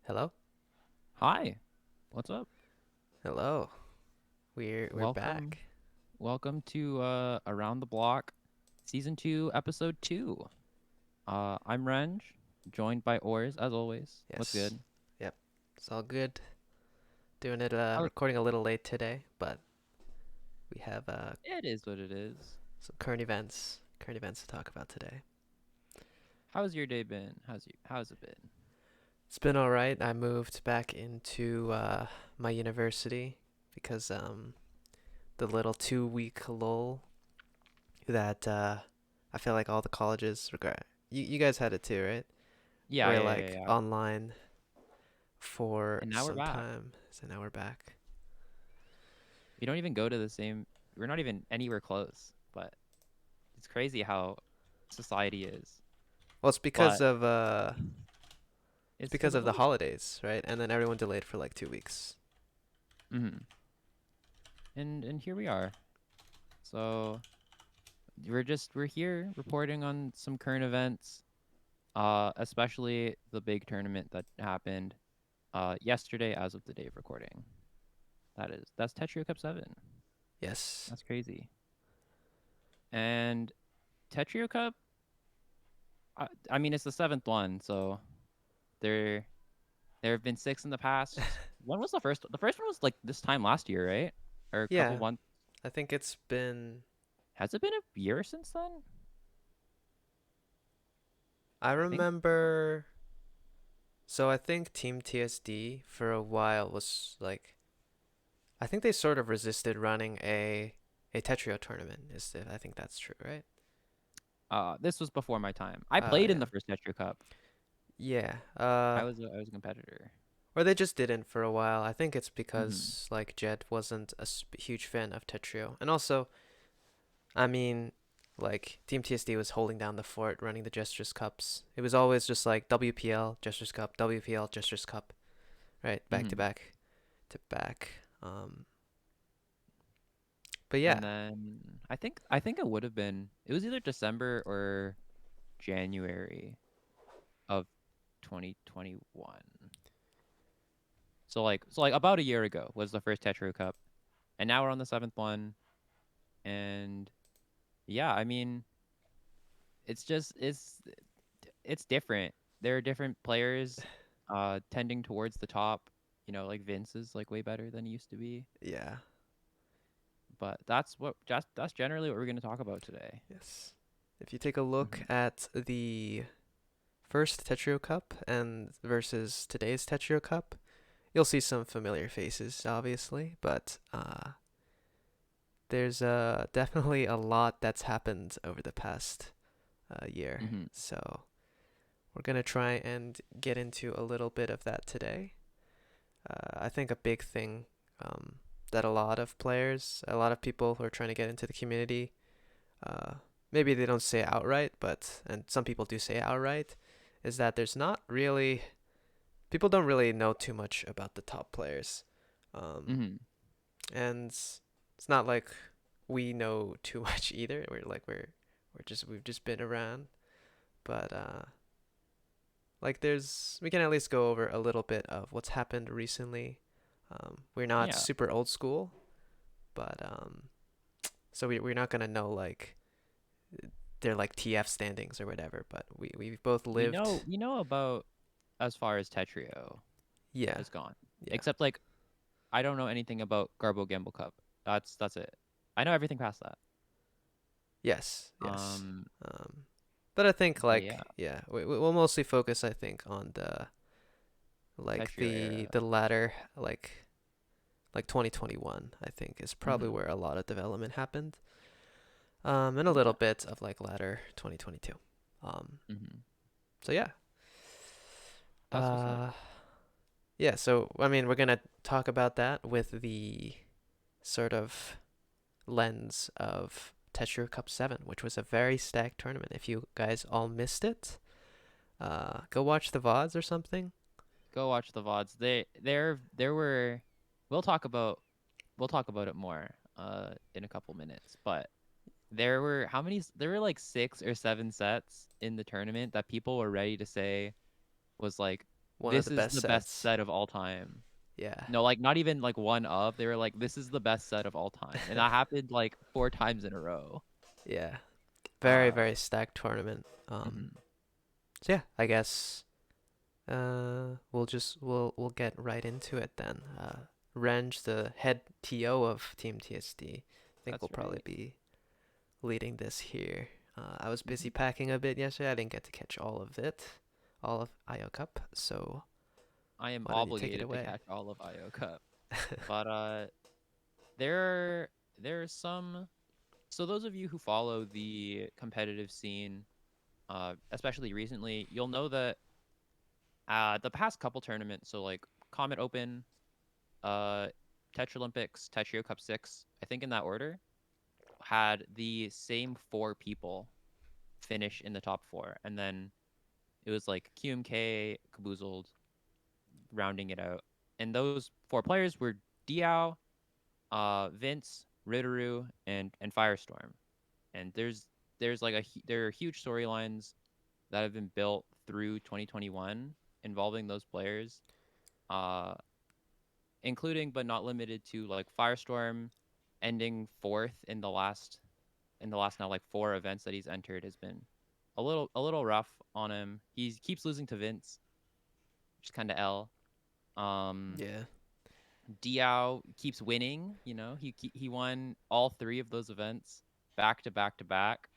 Hello? Hi, what's up? Hello. We're Welcome, back. welcome to Around the Block, Season 2, Episode 2. I'm Renge, joined by Ors as always. What's Yes. good? Yep. It's all good. Doing it How recording a little late today, but we have it is what it is. some current events to talk about today. How's your day been? How's it been? It's been all right. I moved back into my university because the little 2 week lull that I feel like all the colleges regret. You guys had it too, right? Yeah, We're yeah, yeah, like yeah. online for And now we're some back. time, so now we're back. We don't even go to the same. We're not even anywhere close. But it's crazy how society is. Well, it's because But of it's for because the of the boys. holidays, right? And then everyone delayed for like 2 weeks. Hmm. And here we are. So we're here reporting on some current events. Especially the big tournament that happened yesterday as of the day of recording. That's Tetrio Cup 7. Yes. That's crazy. And Tetrio Cup, I mean it's the seventh one, so there there have been six in the past. When was the first? The first one was like this time last year, right? Or a couple Yeah, months. I think it's been. Has it been a year since then? I I think remember. So I think Team TSD for a while was like. I think they sort of resisted running a Tetrio tournament. I think that's true, right? this was before my time. I Oh played in yeah. the first Tetrio Cup. Yeah. I was a competitor. Or they just didn't for a while. I think it's Hmm. because like Jed wasn't a huge fan of Tetrio, and also I mean, like Team TSD was holding down the fort, running the Jstris Cups. It was always just like WPL, Jstris Cup, WPL, Jstris Cup, right, back to Hmm. back to back. But yeah, And then I think it would have been it was either December or January of 2021. So like about a year ago was the first Tetra Cup, and now we're on the seventh one. And yeah, I mean it's different. There are different players tending towards the top. Like Vince is like way better than he used to be. yeah, But that's generally what we're going to talk about today. yes. If you take a look Hmm. at the first Tetrio Cup and versus today's Tetrio Cup, you'll see some familiar faces, obviously, but there's definitely a lot that's happened over the past year. Hmm. So we're gonna try and get into a little bit of that today. I think a big thing um, that a lot of people who are trying to get into the community, uh, maybe they don't say it outright, and some people do say it outright, is that there's not really, people don't really know too much about the top players. Um, Hmm. and it's not like we know too much either. We've just been around, but like we can at least go over a little bit of what's happened recently. We're not Yeah. super old school, but so we're not gonna know like they're like TF standings or whatever. But we've both We lived. know we know about as far as Tetrio Yeah, has gone. yeah, Except like I don't know anything about Garbo Gamble Cup. That's it. I know everything past that. yes, yes. Um, But I think but yeah, like yeah, we'll mostly focus I think on Tetrio the era. latter like 2021 I think is probably Hmm. where a lot of development happened. And a little Yeah. bit of like latter 2022. Um, Hmm. so yeah. That's what's up. Uh, yeah, so I mean, we're gonna talk about that with the sort of lens of Tetra Cup 7, which was a very stacked tournament. If you guys all missed it, go watch the VODs or something. Go watch the VODs. There were we'll talk about we'll talk about it more in a couple minutes, but there were there were like 6 or 7 sets in the tournament that people were ready to say was like one of this the is best the best sets. set of all time. Yeah. No, like not even like one of. They were like, this is the best set of all time, and that happened like 4 times in a row. Yeah. Very, Uh, very stacked tournament. mhm. So yeah, I guess we'll get right into it then. Renge, the head TO of Team TSD, I think will That's probably right. be leading this here. I was busy Mhm. packing a bit yesterday. I didn't get to catch all of it, all of IO Cup. So I am why don't you take it obligated to away? catch all of IO Cup, but there there are some. So those of you who follow the competitive scene, especially recently, you'll know that the past couple tournaments, so like Comet Open, uh, Tetra Olympics, Tetrio Cup 6, I think in that order, had the same 4 people finish in the top 4. And then it was like QMK, Caboozled, rounding it out. And those 4 players were Diao, Vince, Ritteru, and Firestorm. And there's like there are huge storylines that have been built through 2021 involving those players, uh, including but not limited to like Firestorm ending fourth in the last now like 4 events that he's entered has been a little rough on him. He keeps losing to Vince, which is kind of L. Um, Yeah. Diao keeps winning. He won all 3 of those events back to back to back,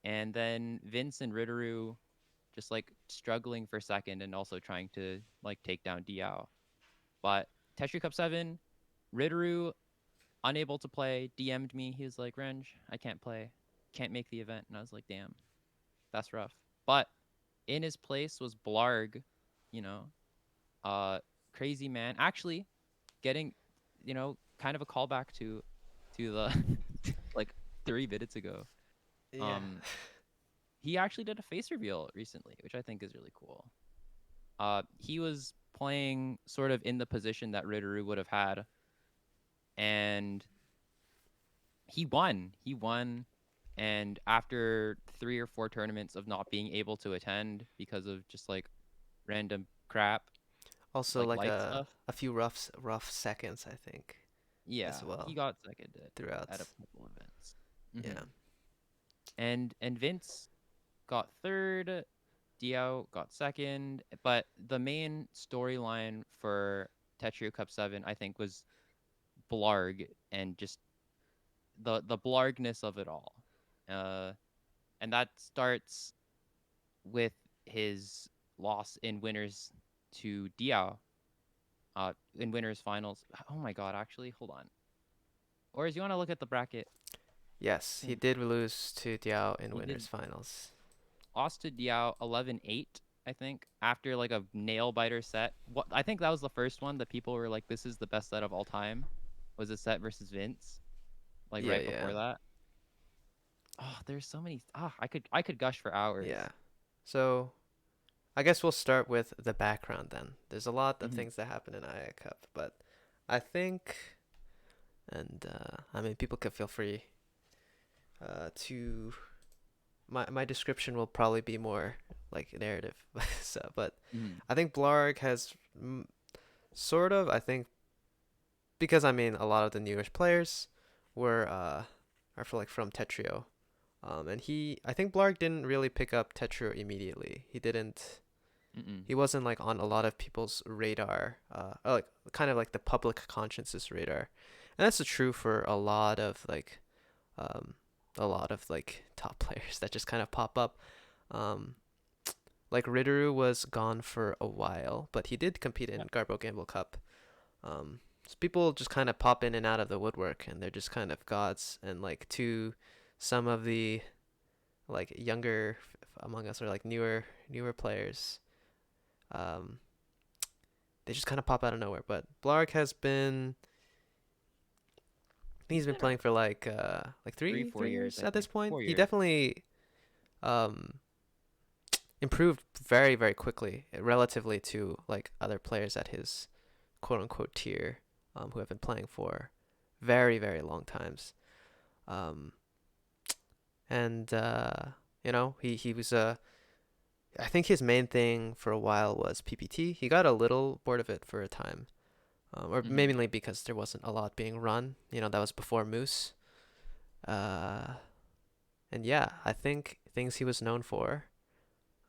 and then Vince and Ritteru just like struggling for second and also trying to like take down Diao. But Tetris Cup 7, Ritteru unable to play, DM'd me. He was like, Renge, I can't play. Can't make the event. And I was like, damn, that's rough. But in his place was Blarg, you know, uh, crazy man. Actually, getting, kind of a callback to the like 3 minutes ago. Yeah. Um, he actually did a face reveal recently, which I think is really cool. He was playing sort of in the position that Ritteru would have had, and he won. He won, and after 3 or 4 tournaments of not being able to attend because of just like random crap, Also, like like life stuff. a few rough seconds, I think, Yeah, as he well got seconded throughout. at a couple events. Yeah. And Vince got third, Dio got second, but the main storyline for Tetrio Cup 7 I think was Blarg and just the Blargness of it all. Uh and that starts with his loss in winners to Diao, in winners finals. Oh my god, actually, hold on. Or is you want to look at the bracket? Yes, he Think did lose to Diao in he winners did finals. lost to Diao 11-8, I think, after like a nail biter set. What I think that was the first one that people were like, "This is the best set of all time." Was a set versus Vince, like Yeah, right yeah, before that. Oh, there's so many. I could gush for hours. yeah. So I guess we'll start with the background then. There's a lot of Hmm. things that happen in IA Cup, but I think, and I mean, people can feel free to my description will probably be more like narrative. So, but Hmm. I think Blarg has sort of, I think, because I mean a lot of the newish players were are for like from Tetrio. And I think Blarg didn't really pick up Tetrio immediately. Mm-mm. He wasn't like on a lot of people's radar, or like kind of like the public conscience's radar. And that's true for um, a lot of like top players that just kind of pop up. Um, like Ritteru was gone for a while, but he did compete in Yeah. Garbo Gamble Cup. So people just kind of pop in and out of the woodwork, and they're just kind of gods. And like to some of the like younger among us or like newer players, um, they just kind of pop out of nowhere. But Blark has been I think he's He's been been playing for like three, three four three years, years I at this think. point. He 4 years. definitely um improved very very quickly relatively to like other players at his quote unquote tier, who have been playing for very very long times. Um, and he was I think his main thing for a while was PPT. He got a little bored of it for a time, or Mm-hmm. mainly because there wasn't a lot being run. That was before Moose. Uh, and yeah, I think things he was known for,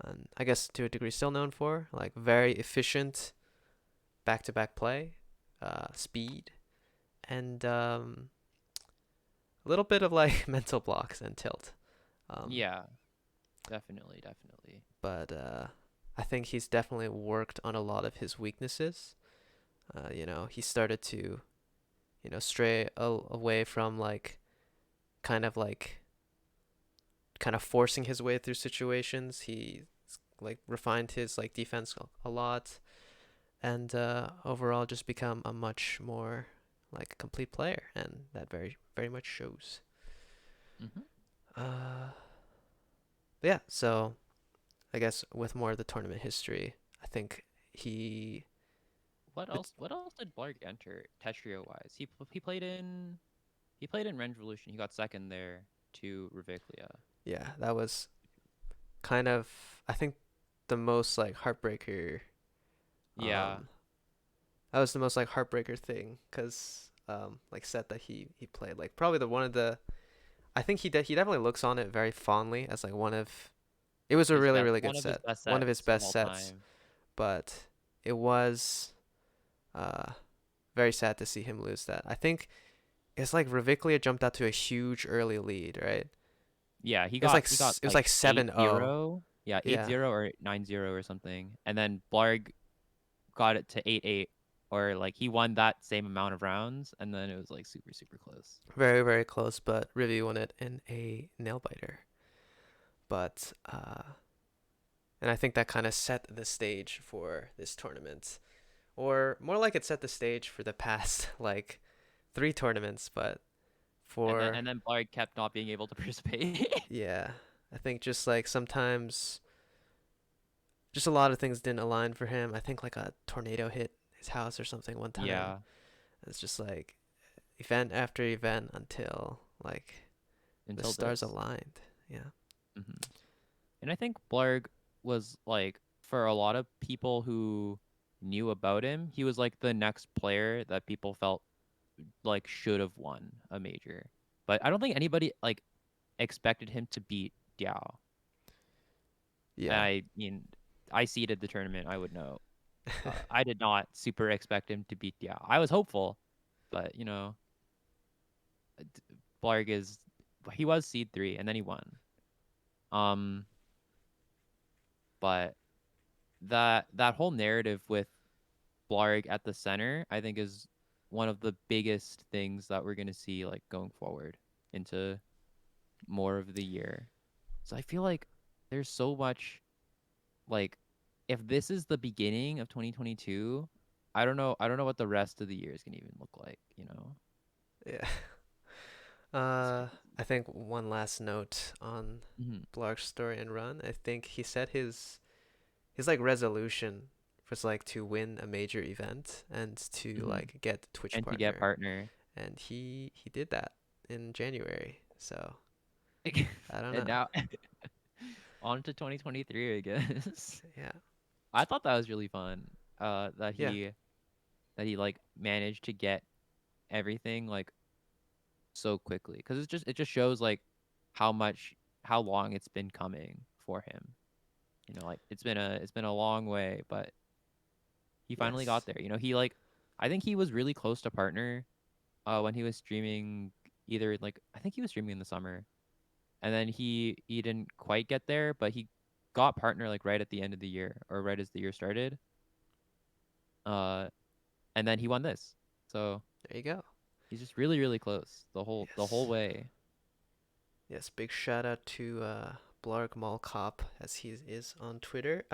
and I guess to a degree still known for, like very efficient back-to-back play, speed, and a little bit of like mental blocks and tilt. Um, Yeah, definitely, definitely. but I think he's definitely worked on a lot of his weaknesses. He started to, stray away from like kind of like kind of forcing his way through situations. He like refined his like defense a lot, and overall just become a much more like complete player, and that very very much shows. Mm-hmm. Uh, yeah, so I guess with more of the tournament history, I think he What it's else? What else did Blarg enter Tetrio wise? He played in Renge Revolution. He got second there to Reviclia. yeah, that was kind of I think the most like heartbreaker. Yeah, Um, that was the most like heartbreaker thing because like set that he played like probably the one of the I think he definitely looks on it very fondly as like one of it was a his really best, really good one of his set, best one of his sets of best all sets, time. but it was uh very sad to see him lose that. I think it's like Reviclia jumped out to a huge early lead, right? Yeah, It was like like eight 7-0. zero. Yeah, eight Yeah, zero or 9-0 or something. And then Blarg got it to 8-8, or like he won that same amount of rounds, and then it was like super super close. very very close, but Rivi won it in a nail biter. But and I think that kind of set the stage for this tournament, or more like it set the stage for the past like three tournaments. But for And then Blarg kept not being able to participate. yeah, I think just like sometimes just a lot of things didn't align for him. I think like a tornado hit his house or something one time. Yeah, It's just like event after event until like the until stars this. aligned. Yeah. Hmm. And I think Blarg was like, for a lot of people who knew about him, he was like the next player that people felt like should have won a major. But I don't think anybody like expected him to beat Diao. Yeah. I mean, I seeded the tournament. I would know. I did not super expect him to beat Diao. I was hopeful, but Blarg is he was seed 3 and then he won. Um, but that whole narrative with Blarg at the center, I think, is one of the biggest things that we're gonna see like going forward into more of the year. So I feel like there's so much like if this is the beginning of 2022, I don't know what the rest of the year is gonna even look like. Yeah. It's Uh, crazy. I think one last note on Hmm. Blark's story and run. I think he said his like resolution was like to win a major event and to Hmm. like get Twitch And to get partner, partner. and he did that in January. So I don't And know. now on to 2023, I guess. Yeah. I thought that was really fun. That Yeah. he like managed to get everything like so quickly because it just shows like how long it's been coming for him. Like it's been a long way, but he finally got Yes. there. He like I think he was really close to partner when he was streaming either like I think he was streaming in the summer and then he didn't quite get there, but he got partner like right at the end of the year or right as the year started. Uh, and then he won this. So There you go. he's just really, really close the whole Yes. way. Yes. Big shout out to Blarg Mall Cop as he is on Twitter.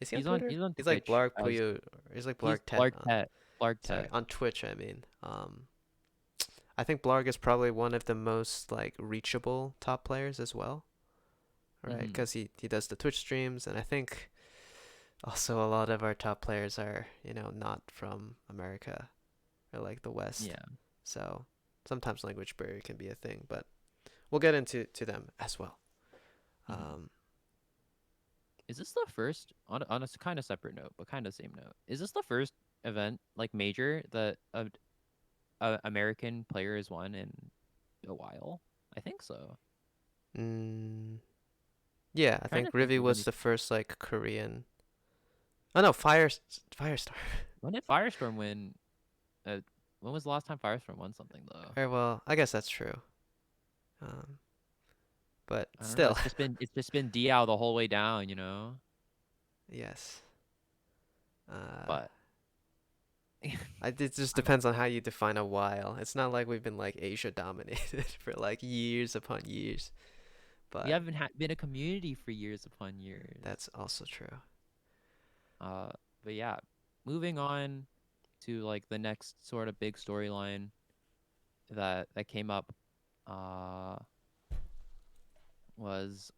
Is he on Twitter? He's on He's like Twitch Blarg as Puyo. Or he's like he's Blarg Tet Blarg on. Tet. Blarg Sorry, Tet. on Twitch. I mean, I think Blarg is probably one of the most like reachable top players as well, right? Mm-hmm. Because he does the Twitch streams, and I think also a lot of our top players are not from America or like the West, Yeah. so sometimes language barrier can be a thing, but we'll get into them as well. Mm-hmm. Um, is this the first on a kind of separate note, but kind of same note? Is this the first event like major that a American player has won in a while? I think so. Mm, yeah, I Trying to think think Rivi of was any. the first like Korean. Oh no, Firestar. When did Firestorm win? Uh, when was the last time Firestorm won something though? Or well, I guess that's true. Um, but I don't know. still, It's just been Diao the whole way down, you know. yes. Uh, But it just I'm, depends on how you define a while. It's not like we've been like Asia dominated for like years upon years, we but haven't been a community for years upon years. that's also true. Uh, but yeah, moving on to like the next sort of big storyline that came up, uh, was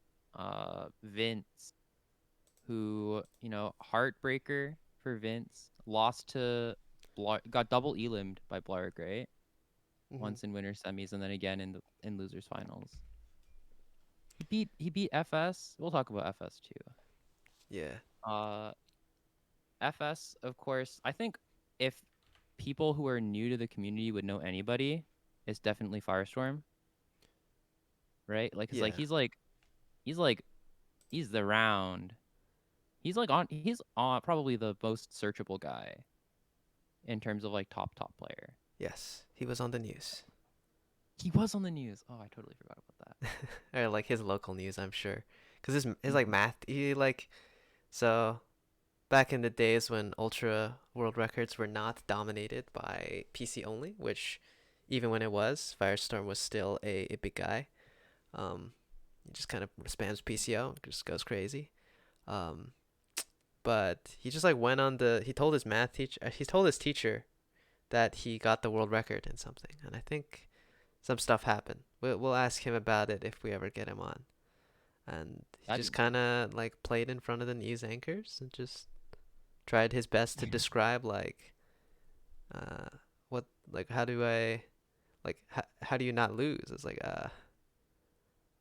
Vince, who heartbreaker for Vince, lost to got double elimed by Blarg, right? Hmm. Once in winter semis and then again in losers finals. He beat FS. We'll talk about FS too. Yeah. Uh, FS, of course. I think if people who are new to the community would know anybody, it's definitely Firestorm, right? Like, cause like Yeah. he's like he's the round. He's on probably the most searchable guy in terms of like top player. Yes. He was on the news. He was on the news. Oh, I totally forgot about Or like his local news, I'm sure. Cause his that. like math, he like so back in the days when ultra world records were not dominated by PC only, which even when it was, Firestorm was still a big guy. Um, he just kind of spams PCO, just goes crazy. Um, but he just like went on the he told his math teacher he told his teacher that he got the world record in something, and I think some stuff happened. We'll ask him about it if we ever get him on. And he That'd just be kind of like played in front of the news anchors and just tried his best to nice. describe like uh what like how do I like how do you not lose? It's like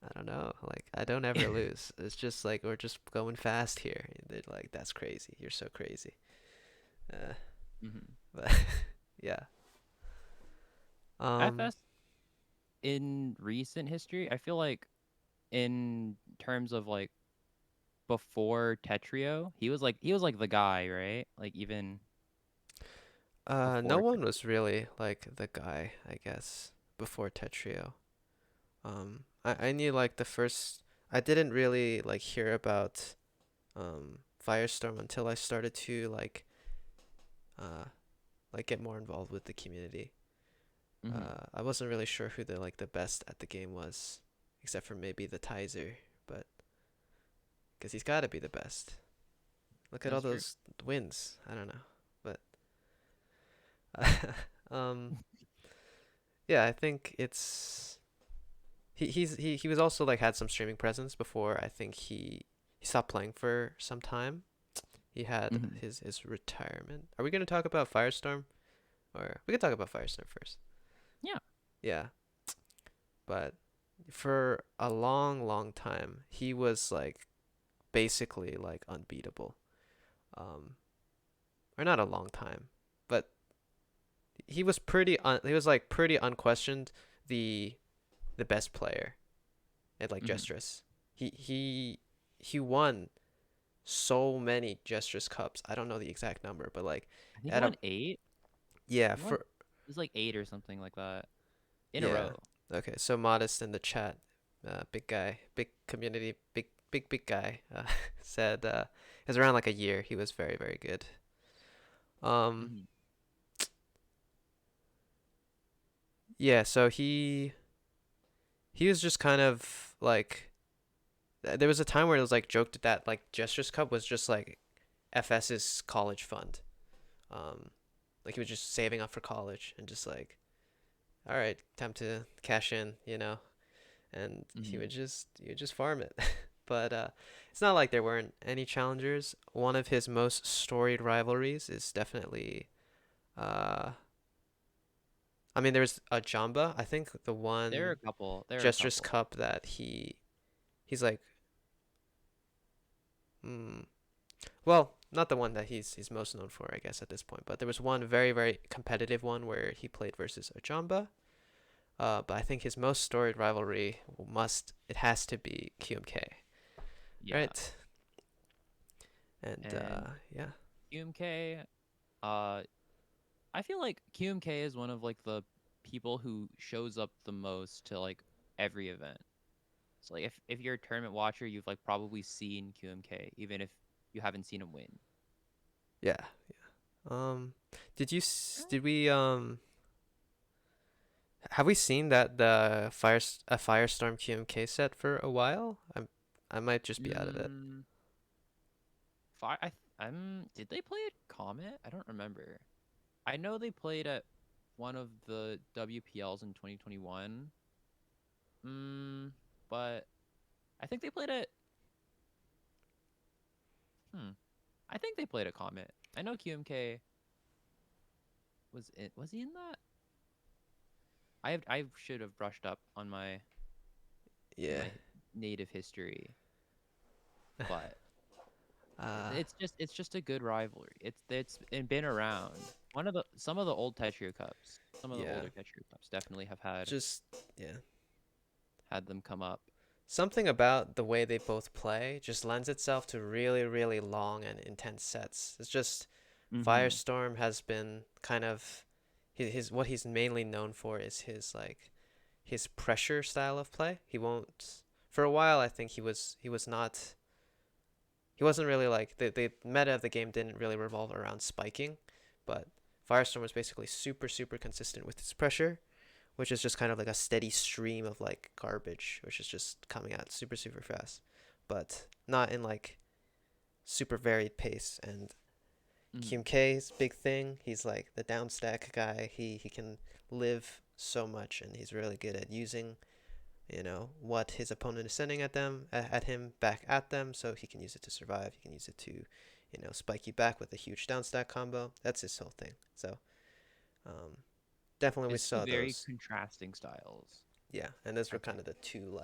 I don't know. Like I don't ever lose. It's just like we're just going fast here. And they're like that's crazy. You're so crazy. Uh, Hmm. but yeah. Um FS in recent history, I feel like in terms of like before Tetrio, he was like the guy, right? Like even no before one was really like the guy, I guess, before Tetrio. I knew like the first I didn't really like hear about Firestorm until I started to uh like get more involved with the community. hmm I wasn't really sure who the best at the game was, except for maybe the Tizer, but because he's got to be the best. Look at all That's true. those wins. I don't know, but um yeah, I think it's he was also like had some streaming presence before I think he stopped playing for some time. He had Hmm. his retirement. Are we gonna talk about Firestorm, or we could talk about Firestorm first? Yeah. Yeah, but for a long time he was like basically like unbeatable. Um, or not a long time, but he was like pretty unquestioned the the best player at like Hmm. Jstris. He won so many Jstris Cups. I don't know the exact number, but like I think he at a won 8. yeah He won. for It was like 8 or something like that in a yeah. row. Okay, so Modest in the chat, big guy, big community, big guy, said it was around like a year. He was very good. Um, Hmm. yeah, so he was just kind of like there was a time where it was like joked that like Jester's Cup was just like FS's college fund. Um, like he was just saving up for college and just like, all right, time to cash in, and Hmm. he would just farm it. But it's not like there weren't any challengers. One of his most storied rivalries is definitely uh I mean there's a Jamba. I think the There are a one couple. There are a Jester's couple. Cup that he's like Hmm. Well, not the one that he's most known for, I guess, at this point. But there was one very, very competitive one where he played versus Ajamba. But I think his most storied rivalry it has to be QMK, Yeah. right? And And yeah, QMK, uh, I feel like QMK is one of like the people who shows up the most to like every event. So like if you're a tournament watcher, you've like probably seen QMK, even if you haven't seen him win. yeah, yeah. Did we have we seen that a Firestorm QMK set for a while? I might just be out of it. Mm, Fi I th- did they play at Comet? I don't remember. I know they played at one of the WPLs in 2021. Mm, but I think they played at hmm. I think they played at Comet. I know QMK was he in that? I should have brushed up on Yeah. my native history, but Uh, it's just a good rivalry. It's been around. One of the some of the old Tetris Cups, some of the yeah. older Tetris Cups definitely have had Just yeah. had them come up. Something about the way they both play just lends itself to really, really long and intense sets. It's just Mm-hmm. Firestorm has been kind of his what he's mainly known for is his pressure style of play. He won't for a while I think he wasn't really like the meta of the game didn't really revolve around spiking, but Firestorm was basically super super consistent with his pressure, which is just kind of like a steady stream of like garbage, which is just coming out super super fast, but not in like super varied pace. And Mm-hmm. QMK's big thing, he's like the downstack guy. He can live so much, and he's really good at using what his opponent is sending at him back at them, so he can use it to survive. He can use it to spike you back with a huge downstack combo. That's his whole thing. So um, definitely we It's two saw very those. contrasting styles. Yeah, and those I were kind think. of the two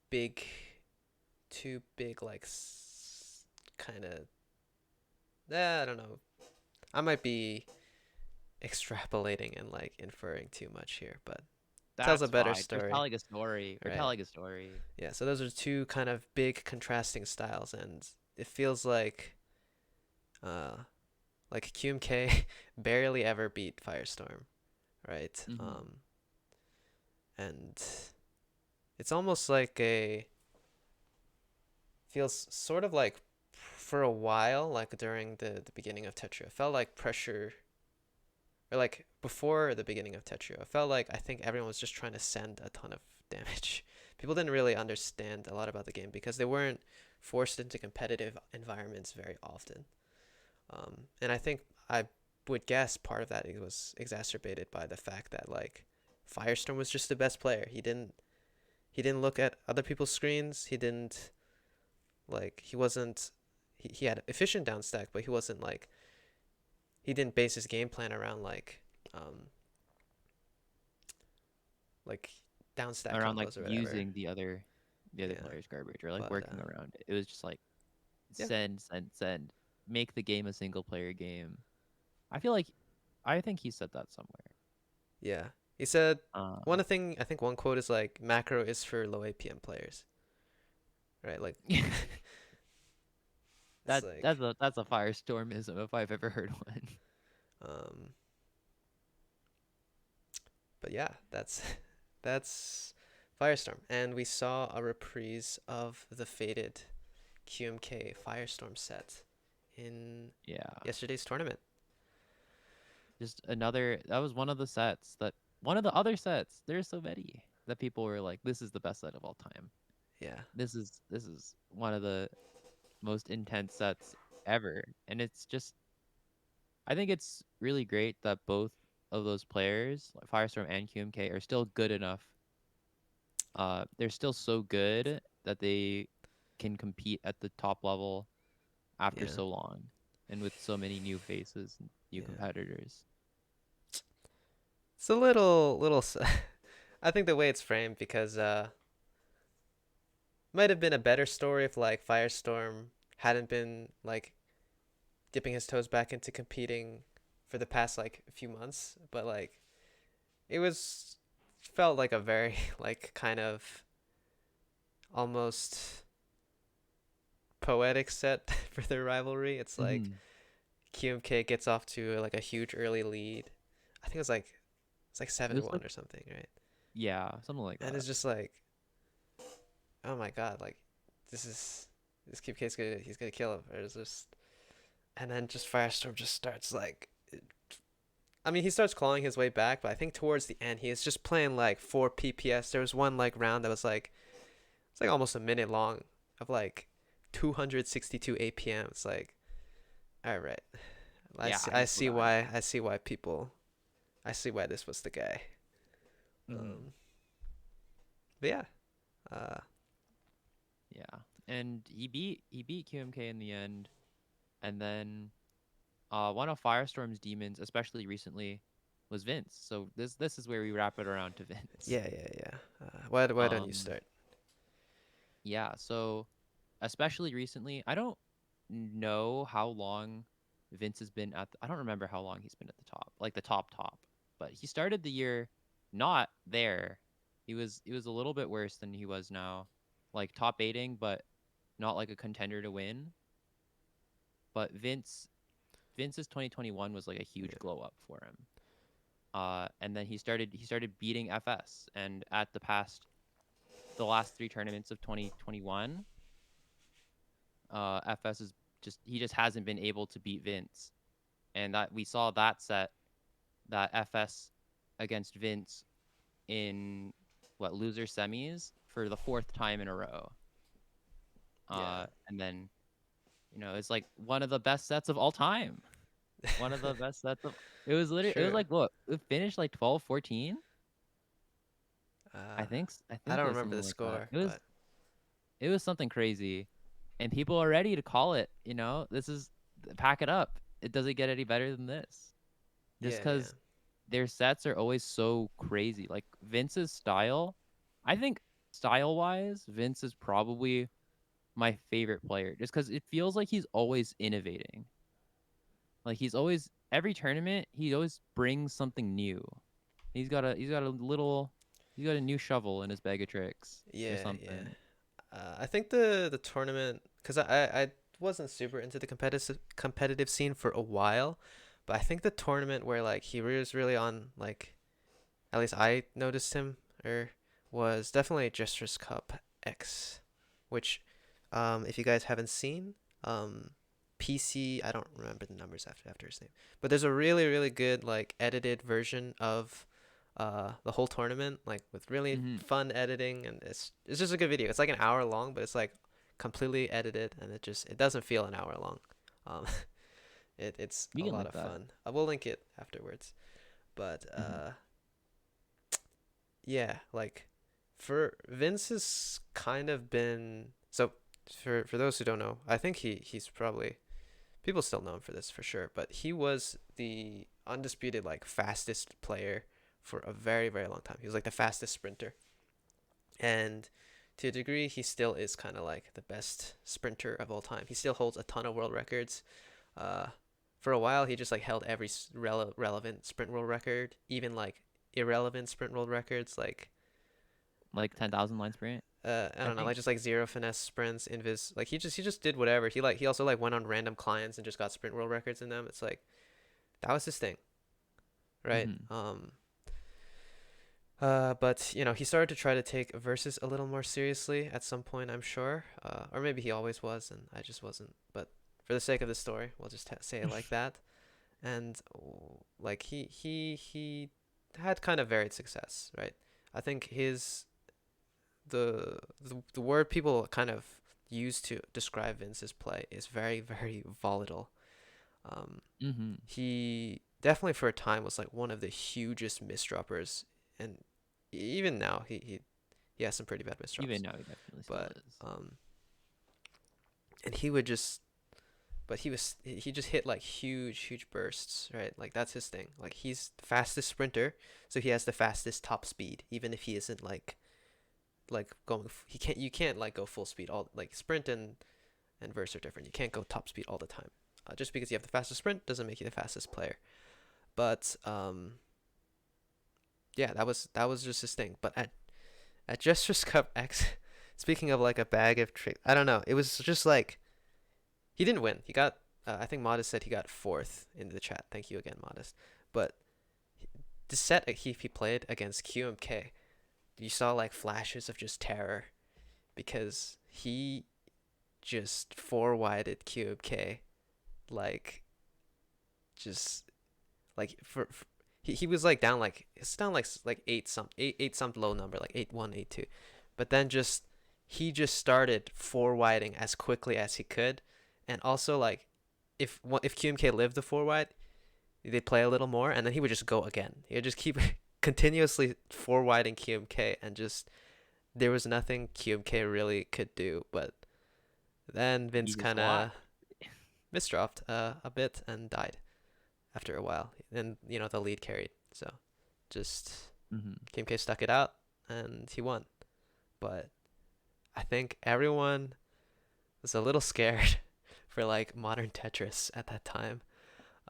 big two big like kind of I don't know. I might be extrapolating and like inferring too much here, but tells a That's better fine. We're story, telling a story. We're right? telling a story. Yeah, so those are two kind of big contrasting styles, and it feels uh like QMK barely ever beat Firestorm, right? Mm-hmm. And it's almost like a feels sort of like for a while, like during the beginning of Tetra, it felt like pressure or like before the beginning of Tetra, it felt like I think everyone was just trying to send a ton of damage. People didn't really understand a lot about the game because they weren't forced into competitive environments very often. And I think I would guess part of that was exacerbated by the fact that like Firestorm was just the best player. He didn't look at other people's screens. He didn't like he wasn't he had efficient downstack, but he wasn't like he didn't base his game plan around um like downstack Around like combos or whatever. using the other Yeah, player's garbage or like but working around it. It was just like yeah, send, send, send. Make the game a single player game. I feel like I think he said that somewhere. yeah. He said Uh, one thing. I think one quote is like macro is for low APM players, right? Like it's that like that's a firestormism if I've ever heard one. um. But yeah, that's that's Firestorm, and we saw a reprise of the faded QMK Firestorm set in Yeah. yesterday's tournament. Just another that was one of the sets that one of the other sets. There's so many that people were like, this is the best set of all time. Yeah, This is one of the most intense sets ever. And it's just I think it's really great that both of those players, like Firestorm and QMK, are still good enough. They're still so good that they can compete at the top level after yeah, so long and with so many new faces and new yeah. competitors. It's a little. I think the way it's framed because might have been a better story if like Firestorm hadn't been like dipping his toes back into competing for the past like few months, but like it was felt like a very like kind of almost poetic set for their rivalry. It's like Hmm. QMK gets off to like a huge early lead. I think it's like It was 7-1 like, or something, right? yeah, something like And that. it's just like, oh my god, like this is this QMK's gonna he's gonna kill him. Or it's just and then just Firestorm just starts like I mean, he starts clawing his way back, but I think towards the end he is just playing like 4 PPS. There was one like round that was like it's like almost a minute long of like 262 APM. It's like, all right, Yeah, I he's so see bad. why I see why this was the guy. Hmm. Um, but yeah, uh, Yeah, and he beat QMK in the end, and then one of Firestorm's demons, especially recently, was Vince. So this is where we wrap it around to Vince. yeah. Why don't you Um, start? yeah. So especially recently, I don't know how long Vince has been at. I don't remember how long he's been at the top, like the top, but he started the year not there. He was a little bit worse than he was now, like top eighting, but not like a contender to win. But Vince's 2021 was like a huge Yeah, glow up for him. And then he started beating FS, and at the last three tournaments of 2021, FS is he just hasn't been able to beat Vince, and that we saw that set that FS against Vince in what loser semis for the fourth time in a row. yeah, And then it's like one of the best sets of all time. One of the best sets of it was true. like what it finished like 12-14. Uh, I I think it don't was remember something the like that. score, but It was something crazy, and people are ready to call it. This is pack it up. It doesn't get any better than this. Just yeah, because their sets are always so crazy. Like Vince's style, I think style wise, Vince is probably my favorite player. Just because it feels like he's always innovating. Like he's always every tournament, he always brings something new. He's got a new shovel in his bag of tricks or yeah. something. I think the tournament because I wasn't super into the competitive scene for a while, but I think the tournament where like he was really on like at least I noticed him or was definitely Jstris Cup X, which if you guys haven't seen PC I don't remember the numbers after his name, but there's a really good like edited version of the whole tournament like with really Mm-hmm. fun editing and it's just a good video. It's like an hour long, but it's like completely edited and it doesn't feel an hour long. Um, it's You a can lot link of that. fun. I will link it afterwards. But Mm-hmm. yeah, like for Vince has kind of been so for those who don't know, I think he's probably people still know him for this for sure, but he was the undisputed like fastest player for a very long time. He was like the fastest sprinter. And to a degree, he still is kind of like the best sprinter of all time. He still holds a ton of world records. Uh, for a while, he just like held every relevant sprint world record, even like irrelevant sprint world records, like Like 10,000 line sprint. I I don't know, think like just like zero finesse sprints, invis. Like he just did whatever. He also like went on random clients and just got sprint world records in them. It's like that was his thing, right? mm-hmm. But he started to try to take versus a little more seriously at some point, I'm sure. Or maybe he always was, and I just wasn't. But for the sake of the story, we'll just say it like that. And like he had kind of varied success, right? I think the word people kind of use to describe Vince's play is very volatile. Um, Mm-hmm. he definitely for a time was like one of the hugest misdroppers, and even now he has some pretty bad Even misdrops. now, he definitely still But is. and he would just but he just hit like huge bursts, right? Like that's his thing. Like he's the fastest sprinter, so he has the fastest top speed, even if he isn't like like going. He can't. You can't like go full speed. All like sprint and verse are different. You can't go top speed all the time. Just because you have the fastest sprint doesn't make you the fastest player. But yeah, that was just his thing. But at Jstris Cup X, speaking of like a bag of tricks, I don't know. It was just like he didn't win. He got. I think Modest said he got fourth in the chat. Thank you again, Modest. But the set he played against QMK, you saw like flashes of just terror because he just four wided QMK like just like for he was like down like it's down like eight some low number like 8-1 8-2, but then just he just started four widing as quickly as he could, and also like if QMK lived the four wide, they'd play a little more, and then he would just go again. He would just keep continuously four widing QMK, and just there was nothing QMK really could do. But then He Vince just kind lost. of misdropped a bit and died after a while, and the lead carried. So just Hmm. KMK stuck it out and he won. But I think everyone was a little scared for like modern Tetris at that time,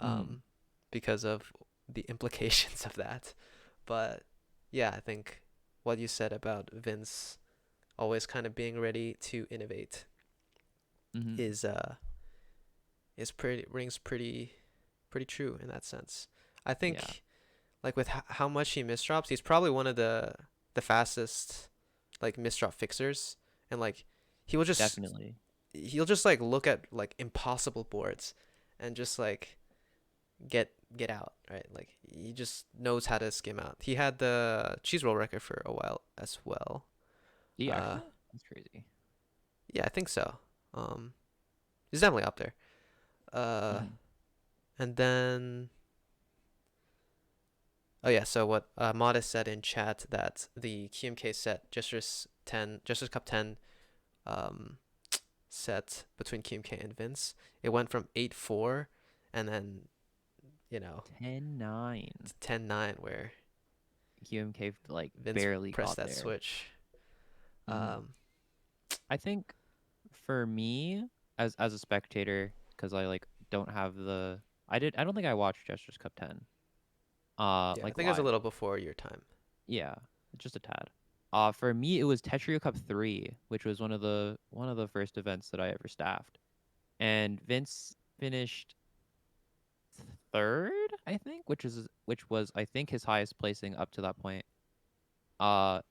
Mm. um, because of the implications of that. But yeah, I think what you said about Vince always kind of being ready to innovate Hmm. is pretty true in that sense. I Yeah, think like with how much he misdrops, he's probably one of the fastest like misdrop fixers, and like he will just definitely. he'll just like look at like impossible boards and just like get out, right? Like he just knows how to skim out. He had the cheese roll record for a while as well. He Uh actually? That's crazy. yeah, I think so. Um he's definitely up there. Uh Hmm. and then oh yeah, so what Modest said in chat that the QMK set Jstris Cup 10 um set between QMK and Vince, it went from 8-4 and then, you know, 10-9. to 10-9 where QMK like Vince barely pressed got that there. switch. Hmm. Um I think for me as a spectator, because I like don't have the I don't think I watched Jester's Cup 10 yeah, I like think it was a live. little before your time. Yeah, just a tad. For me it was Tetrio Cup 3, which was one of the first events that I ever staffed. And Vince finished third, I think, which was I think his highest placing up to that point. Uh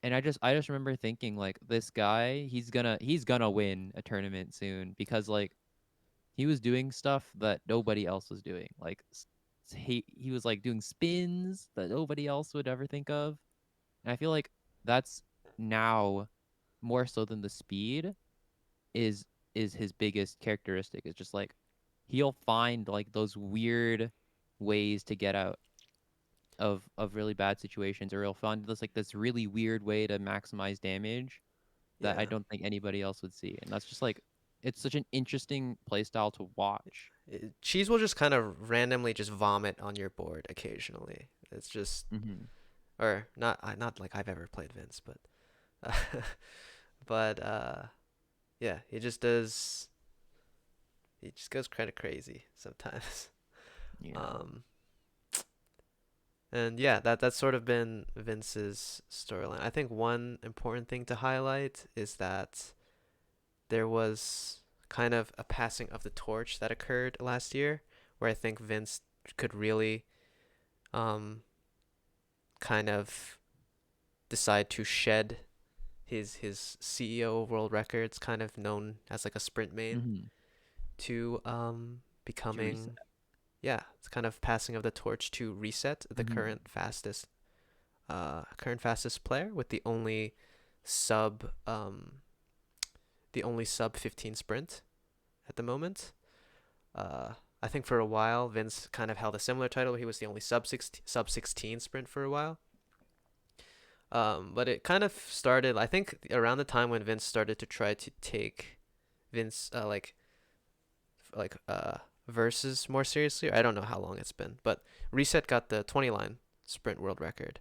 and I just remember thinking like this guy, he's gonna win a tournament soon because like he was doing stuff that nobody else was doing. Like he was like doing spins that nobody else would ever think of. And I feel like that's now more so than the speed is is his biggest characteristic. It's just like he'll find like those weird ways to get out of really bad situations, or he'll find this really weird way to maximize damage that I Yeah. don't think anybody else would see. And that's just like it's such an interesting playstyle to watch. Cheese will just kind of randomly just vomit on your board occasionally. It's just Hmm. or not like I've ever played Vince, but but yeah, he just goes kind of crazy sometimes. Yeah. Um and yeah, that's sort of been Vince's storyline. I think one important thing to highlight is that there was kind of a passing of the torch that occurred last year, where I think Vince could really um, kind of decide to shed his CEO world records, kind of known as like a sprint main, Hmm. to To reset. becoming, yeah, it's kind of passing of the torch to reset the Hmm. current fastest player with sub the only sub 15 sprint at the moment. Uh, I think for a while Vince kind of held a similar title. He was the only sub 16 sprint for a while. But it kind of started, I think, around the time when Vince started to try to take Vince like versus more seriously. I don't know how long it's been, but Reset got the 20 line sprint world record,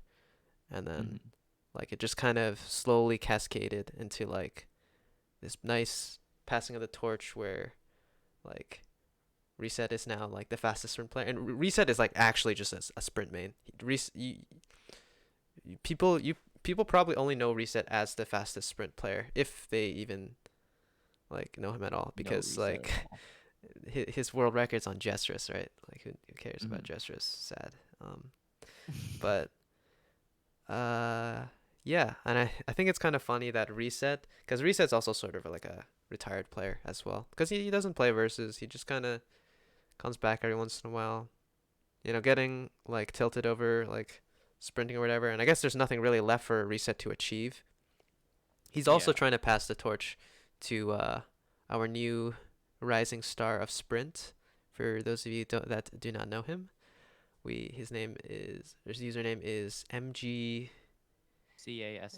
and then Hmm. Like it just kind of slowly cascaded into like this nice passing of the torch where like Reset is now like the fastest sprint player, and Reset is like actually just a sprint main. People probably only know Reset as the fastest sprint player if they even like know him at all, No because reset at like all. his world record's on Jstris, right? Like who cares about Hmm. Jstris? Sad. Um, but uh, yeah, and I think it's kind of funny that Reset, because Reset's also sort of like a retired player as well, because he doesn't play versus. He just kind of comes back every once in a while, getting like tilted over like sprinting or whatever. And I guess there's nothing really left for Reset to achieve. He's also Yeah. trying to pass the torch to our new rising star of sprint. For those of you that do not know him, his username is CASI,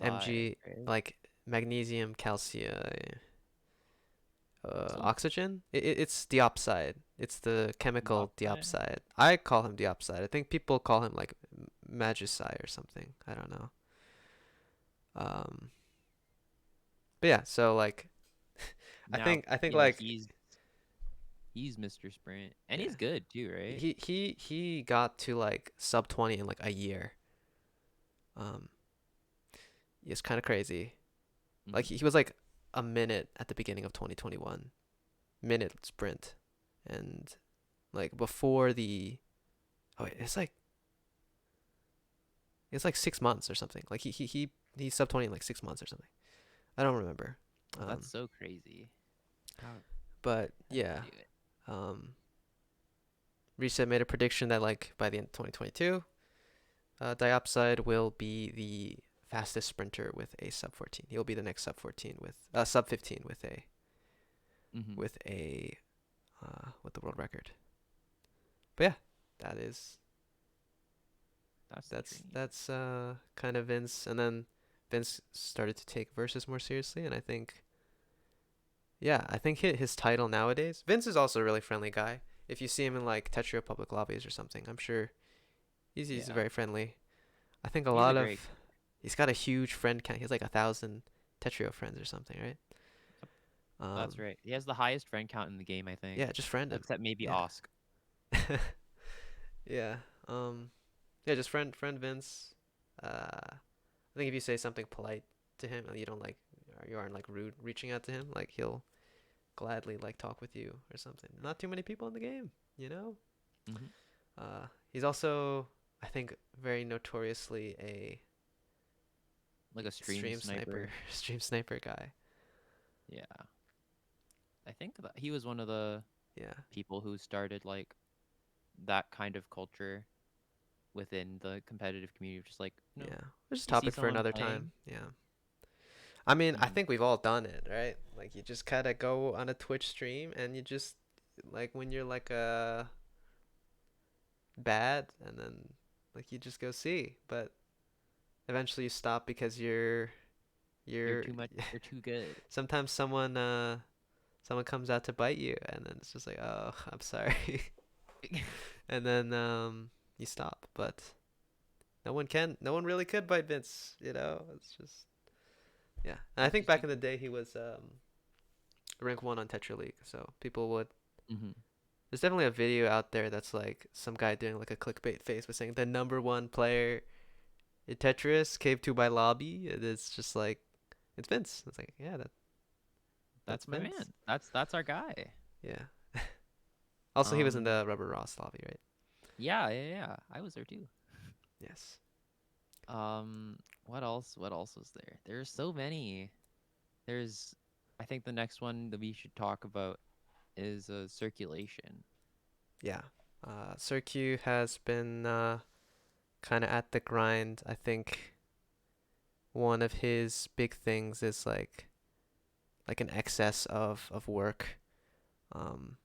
MG right? like magnesium calcium Some oxygen. It's diopside. It's the chemical dioxide. diopside. I call him diopside. I think people call him like magicite or something. I don't know. Um, but yeah, so like Now, I think you know, like he's Mr. Sprint, and yeah, he's good too, right? he got to like sub 20 in like a year. Um, it's kind of crazy. Like Hmm. he was like a minute at the beginning of 2021, minute sprint, and like before the oh wait, it's like 6 months or something. Like he sub 20 in like 6 months or something. I don't remember. Oh, that's Um, so crazy. but How did yeah, he do it? um, Reset made a prediction that like by the end of 2022, Diopside will be the fastest sprinter with a sub 14. He'll be the next sub 14 with sub 15 Hmm. with a with the world record. But yeah, that is That's the dream. that's kind of Vince, and then Vince started to take versus more seriously, and I think yeah, I think his title nowadays. Vince is also a really friendly guy. If you see him in like Tetris public lobbies or something, I'm sure he's Yeah, very friendly. I think a he's a lot great of guy. he's got a huge friend count. He has like 1,000 Tetrio friends or something, right? Yep, that's Um, right. He has the highest friend count in the game, I think, yeah, just friend him. except maybe Yeah, Osk. yeah. Yeah, just friend Vince. I think if you say something polite to him and you don't like, or you aren't like rude reaching out to him, like he'll gladly like talk with you or something. Not too many people in the game, you know. Hmm. He's also, I think, very notoriously a Like a stream stream sniper, sniper. stream sniper guy. Yeah, I think that he was one of the Yeah, people who started like that kind of culture within the competitive community. Just like, yeah. There's a you see topic for someone another time. playing. Yeah. I mean, I Hmm. think we've all done it, right? Like you just kind of go on a Twitch stream and you just like when you're like bad and then like you just go see, but eventually you stop because You're you're too much. You're too good. sometimes someone comes out to bite you and then it's just like, "Oh, I'm sorry." And then you stop, but no one really could bite Vince, you know? It's just yeah. And I He's think just back a. in the day he was rank 1 on Tetra League, so people would Hmm. there's definitely a video out there that's like some guy doing like a clickbait face with saying the number one player in Tetris came to my lobby, and it's just like it's Vince. It's like yeah, that's That's my Vince. man. That's our guy. Yeah. Also, he was in Um. the Rubber Ross lobby, right? Yeah, yeah, yeah. I was there too. Yes. What else? What else was there? There's so many. There's. I think the next one that we should talk about is circulation. Yeah. Cirque has been kind of at the grind. I think one of his big things is like an excess of work. Um,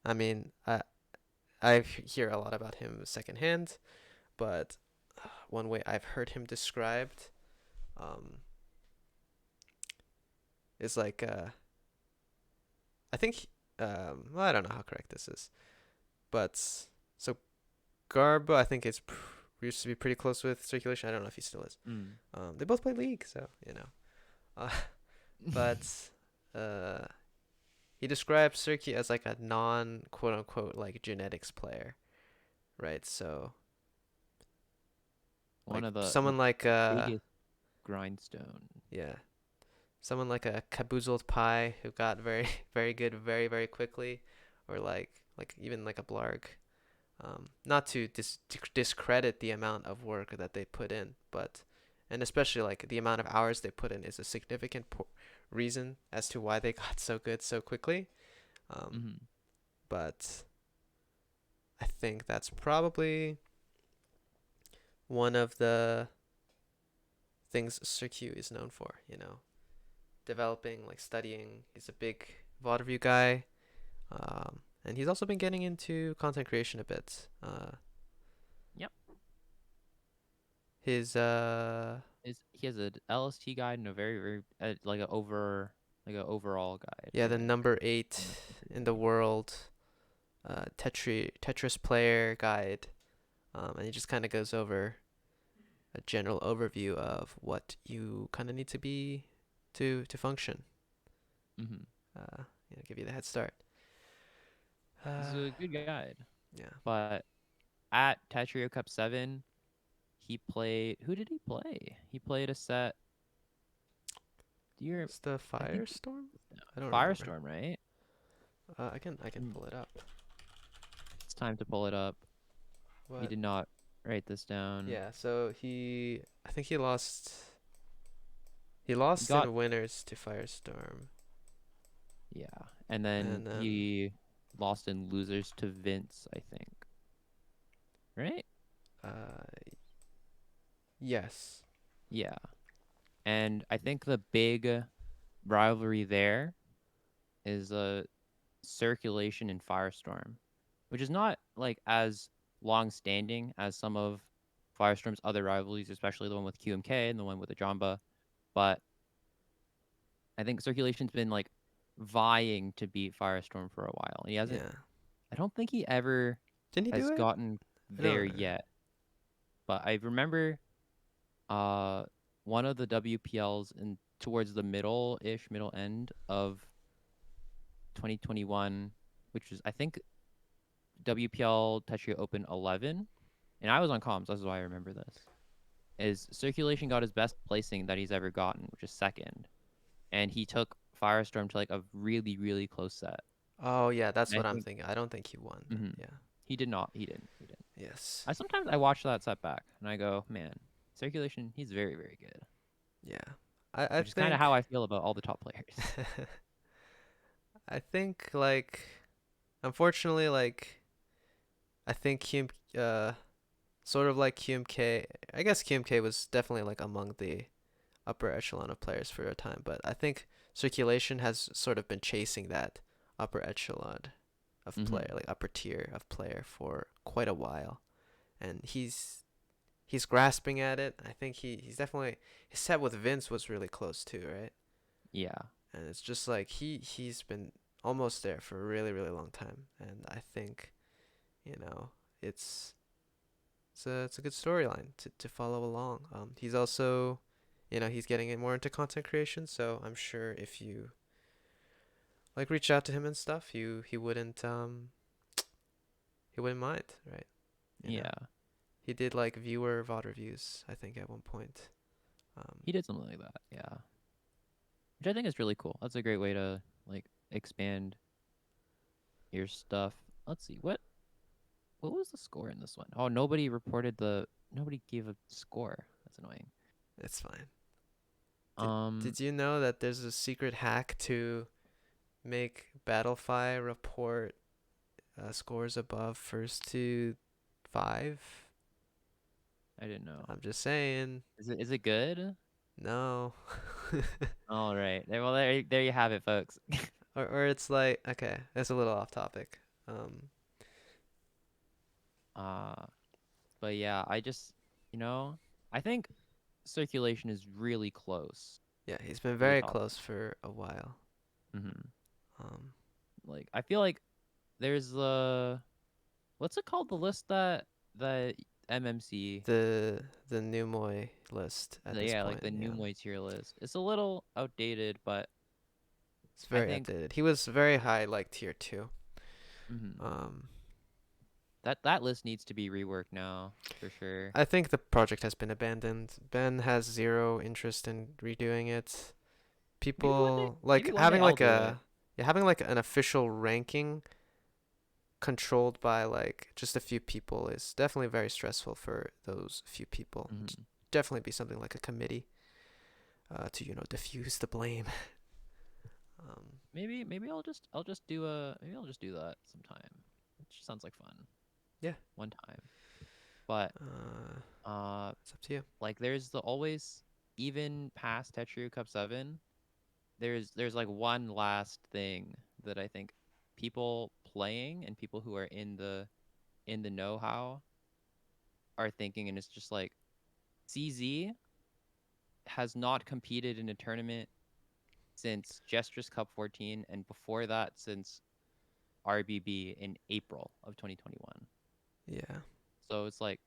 I mean, I hear a lot about him secondhand, but one way I've heard him described um, is like I think well, I don't know how correct this is, but so Garbo I think is used to be pretty close with circulation. I don't know if he still is. Mm. They both play League, so you know. Uh, but uh, he describes Cirque as like a non quote unquote like genetics player, right? So One like of the someone like biggest grindstone. yeah, someone like a caboozled pie who got very very good very quickly, or like even like a Blarg. Not to discredit the amount of work that they put in, but and especially like the amount of hours they put in is a significant reason as to why they got so good so quickly. Um, Mm-hmm. but I think that's probably one of the things Cirque is known for. You know, developing, like studying. He's a big VOD review guy. And he's also been getting into content creation a bit. Yep. His Is he has a LST guide and a very like a overall guide, yeah, I the think. number eight On the Tetris in the Effect. world Tetris player guide. And he just kind of goes over a general overview of what you kind of need to be to function. Mm-hmm. Give you the head start. This is Uh, a good guide. yeah, But at Tetrio Cup 7, he played. Who did he play? He played a set. Do you? it's the I think Firestorm. I don't remember. Firestorm, right? I can Mm, pull it up. It's time to pull it up. He What? did not write this down. Yeah. So I think he lost. He He lost got in winners to Firestorm, yeah, and then and then he lost in losers to Vince, I think. Right? uh, yes. Yeah. And I think the big rivalry there is circulation in Firestorm, which is not like as long standing as some of Firestorm's other rivalries, especially the one with QMK and the one with the Jamba. But I think circulation's been like vying to beat Firestorm for a while. And he hasn't Yeah. I don't think he ever Didn't he do has it? gotten I don't there remember. yet. But I remember uh one of the WPLs in towards the middle end of 2021, which was I think WPL Tetria Open 11, and I was on comms. That's why I remember this. Is Circulation got his best placing that he's ever gotten, which is second, and he took Firestorm to like a really close set. Oh yeah, that's And I what I'm think thinking. I don't think he won. hmm Yeah. he did not. He didn't. He didn't. Yes. I sometimes I watch that set back and I go, man, Circulation, he's very good. Yeah. I Which is kind of how think I feel about all the top players. I think like unfortunately like I think sort of like QMK. I guess QMK was definitely like among the upper echelon of players for a time, but I think circulation has sort of been chasing that upper echelon of player, hmm like upper tier of player for quite a while, and he's grasping at it. I think he's definitely his set with Vince was really close too, right? Yeah. And it's just like he's been almost there for a really long time, and I think you know it's it's a good storyline to follow along. He's also, he's getting more into content creation, so I'm sure if you like reach out to him and stuff, he wouldn't mind, right? You know, Yeah. he did like viewer VOD reviews, I think, at one point. Um, He did something like that. Yeah. Which I think is really cool. That's a great way to like expand your stuff. Let's see. What was the score in this one? Oh, nobody gave a score. That's annoying. it's fine. Did Um did you know that there's a secret hack to make Battlefy report scores above first to five? I didn't know. I'm just saying. Is it good? No. All right. There you have it, folks. Or it's like, okay, that's a little off topic. Um, Uh but yeah, I just you know, I think circulation is really close yeah, he's been to the very top. close for a while. hmm Um, Like I feel like there's what's it called, the list that MMC, the Numoi list at this yeah, like point. the Yeah, Numoi tier list. It's a little outdated, but it's I very think outdated. He was very high, like tier two. mhm, Um, that list needs to be reworked now for sure. I think the project has been abandoned. Ben has zero interest in redoing it. People like Maybe one day having I'll like do it. a yeah, having like an official ranking controlled by like just a few people is definitely very stressful for those few people. It's Hmm. definitely be something like a committee to diffuse the blame. Um, Maybe I'll just do that sometime. It just sounds like fun. yeah, One time. But uh, uh it's up to you. like there's the always even past Tetriu Cup 7, there's like one last thing that I think people playing and people who are in the know-how are thinking, and it's just like CZ has not competed in a tournament since Jstris Cup 14, and before that since RBB in April of 2021. Yeah. So it's like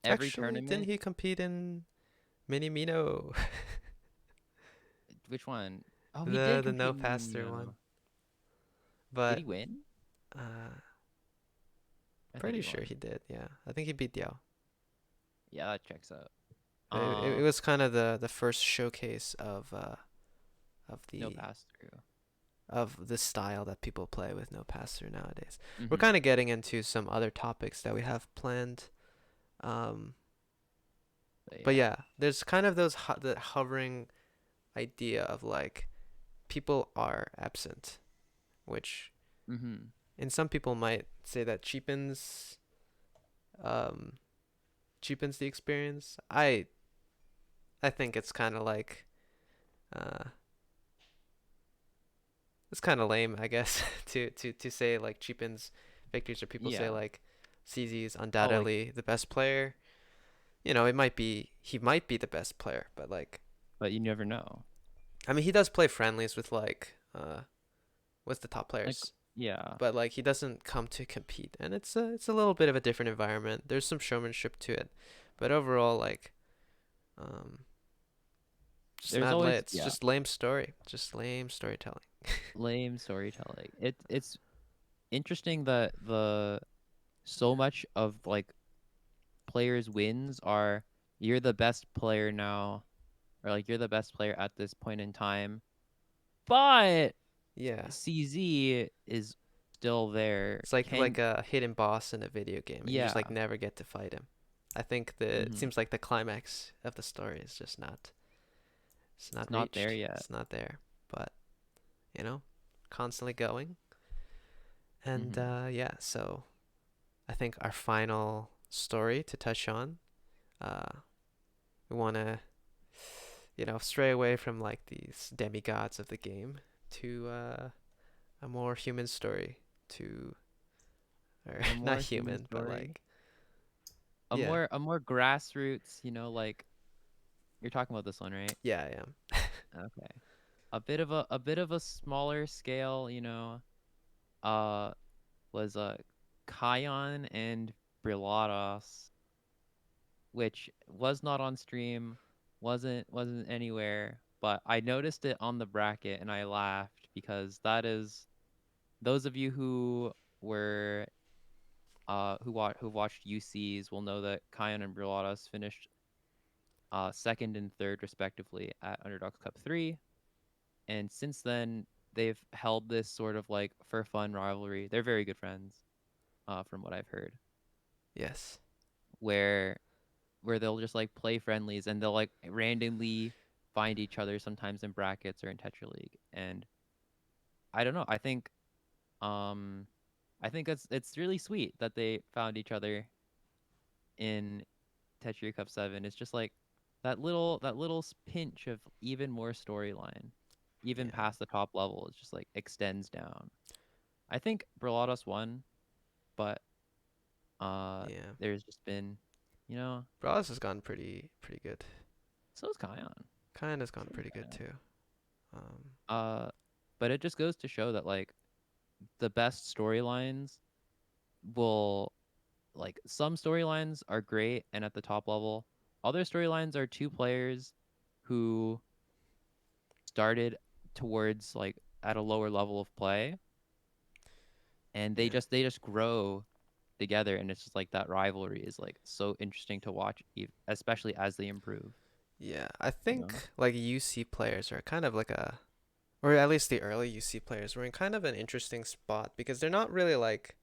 every Actually, didn't tournament. he compete in Mini Mino? Which one? Oh, he did The compete no in Mini passer one. Mino. Did But he win? uh I think pretty he sure won. he did. Yeah. I think he beat Yao. Yeah, that checks out. But it was kind of the first showcase of No the pass through. of the style that people play with no passer nowadays. We're Mm-hmm. kind of getting into some other topics that we have planned. Um, But but yeah. yeah, there's kind of the hovering idea of like people are absent, which Mm-hmm. in some people might say that um, cheapens the experience. I think it's kind of like uh, it's kind of lame, I guess, to say like cheapens victories, or people say Yeah. like CZ is Oh, like, undoubtedly the best player. He might be the best player, but like but you never know. I mean he does play friendlies with the top Like, players, yeah. but like he doesn't come to compete, and it's a little bit of a different environment. There's some showmanship to it, but overall like um just There's not always, it's yeah, just lame story, just lame storytelling. lame storytelling. It's interesting that the so much of like players' wins are you're the best player now, or like you're the best player at this point in time, but Yeah. CZ is still there. It's like Can a hidden boss in a video game, and you just yeah. like never get to fight him. I think it Mm-hmm. seems like the climax of the story is just not it's It's not not there reached. yet. It's not there. But you know, constantly going. And Mm-hmm. yeah, so I think our final story to touch on, uh, we want to stray away from like these demigods of the game to a more human story to or A not more human human, but story. like yeah, A more grassroots, like you're talking about this one, right? yeah, I am. Okay. A bit of a smaller scale, uh was Kion and Brillados, which was not on stream, wasn't anywhere, but I noticed it on the bracket and I laughed because that is those of you who were who watched UCs will know that Kion and Brillados finished second and third respectively at Underdogs Cup 3, and since then they've held this sort of like for fun rivalry. They're very good friends, from what I've heard, Yes. where they'll just like play friendlies and they'll like randomly find each other sometimes in brackets or in Tetra League. And I don't know. Um I think it's really sweet that they found each other in Tetra Cup 7. It's just like that little pinch of even more storyline, even Yeah. past the top level. It just like extends down. I think Berlados won, but Yeah. there's just been, you know, Brawlers has gone pretty good. so is Kion. Kind has gone So is pretty good Kion. too. Um, Uh, but it just goes to show that like the best storylines will like some storylines are great and at the top level. Other storylines are two players who started towards like at a lower level of play, and Yeah. they just grow together, and it's just like that rivalry is like so interesting to watch, especially as they improve. Yeah, I You know. think like UC players are kind of like a, or at least the early UC players were in kind of an interesting spot because they're not really like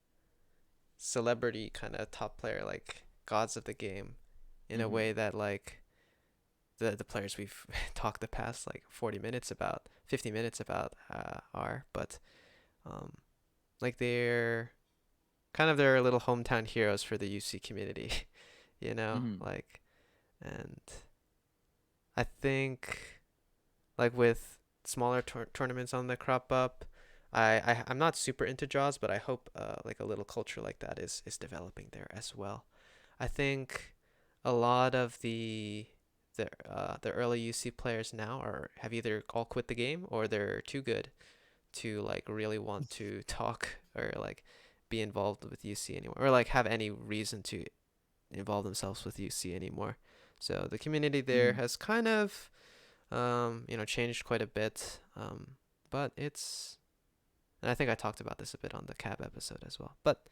celebrity kind of top player like gods of the game in a Mm-hmm. way that like the players we've talked the past like 40 minutes about, 50 minutes about are, but um like they're kind of their little hometown heroes for the UC community, you know, Mm-hmm. like, and I think like with smaller tournaments on the crop up, I'm not super into Jaws, but I hope like a little culture like that is developing there as well. I think a lot of the early UC players now are have either all quit the game or they're too good to like really want to talk or like be involved with UC anymore or like have any reason to involve themselves with UC anymore. So the community there Mm-hmm. has kind of changed quite a bit. But it's, and I think I talked about this a bit on the cab episode as well. But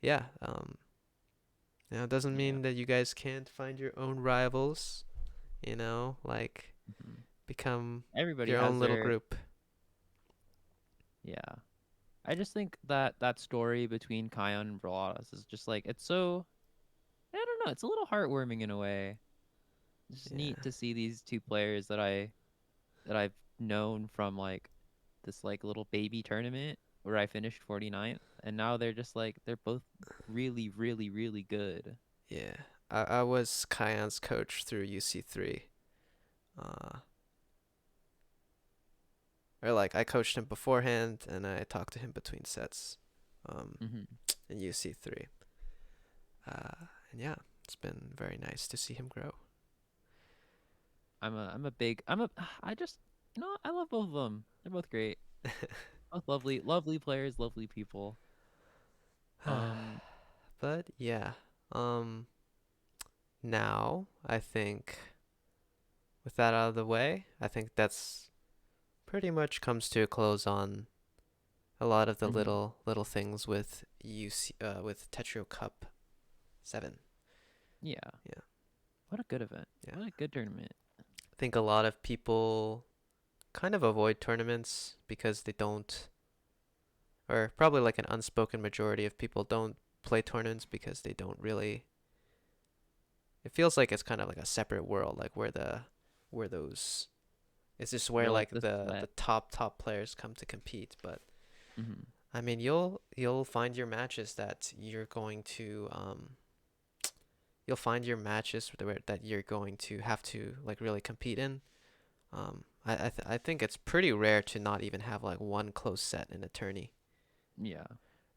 yeah, it doesn't Yeah. mean that you guys can't find your own rivals, like Mm-hmm. become Everybody your has own little their group. yeah. I just think that that story between Kion and Broladas is just like it's so I don't know, it's a little heartwarming in a way. It's just neat Yeah, to see these two players that I've known from like this like little baby tournament where I finished 49th, and now they're just like they're both really really really good. yeah. I was Kyan's coach through UC3. Uh, or like I coached him beforehand and I talked to him between sets. Um, Mhm. in UC3. And yeah, it's been very nice to see him grow. I'm a big I'm a I just I love both of them. They're both great. Both lovely players, lovely people. Um But yeah, um, now I think with that out of the way, I think that's pretty much comes to a close on a lot of the mhm. little things with UC with Tetrio Cup 7. Yeah. Yeah, What a good event. yeah. What a good tournament. I think a lot of people kind of avoid tournaments because they don't, or probably like an unspoken majority of people don't play tournaments because they don't really, it feels like it's kind of like a separate world, like where those, it's just where Where like like the the sweat. top players come to compete. But Mhm. I mean, you'll find your matches that you're going to you'll find your matches that you're going to have to like really compete in. I think it's pretty rare to not even have like one close set in a tourney, Yeah.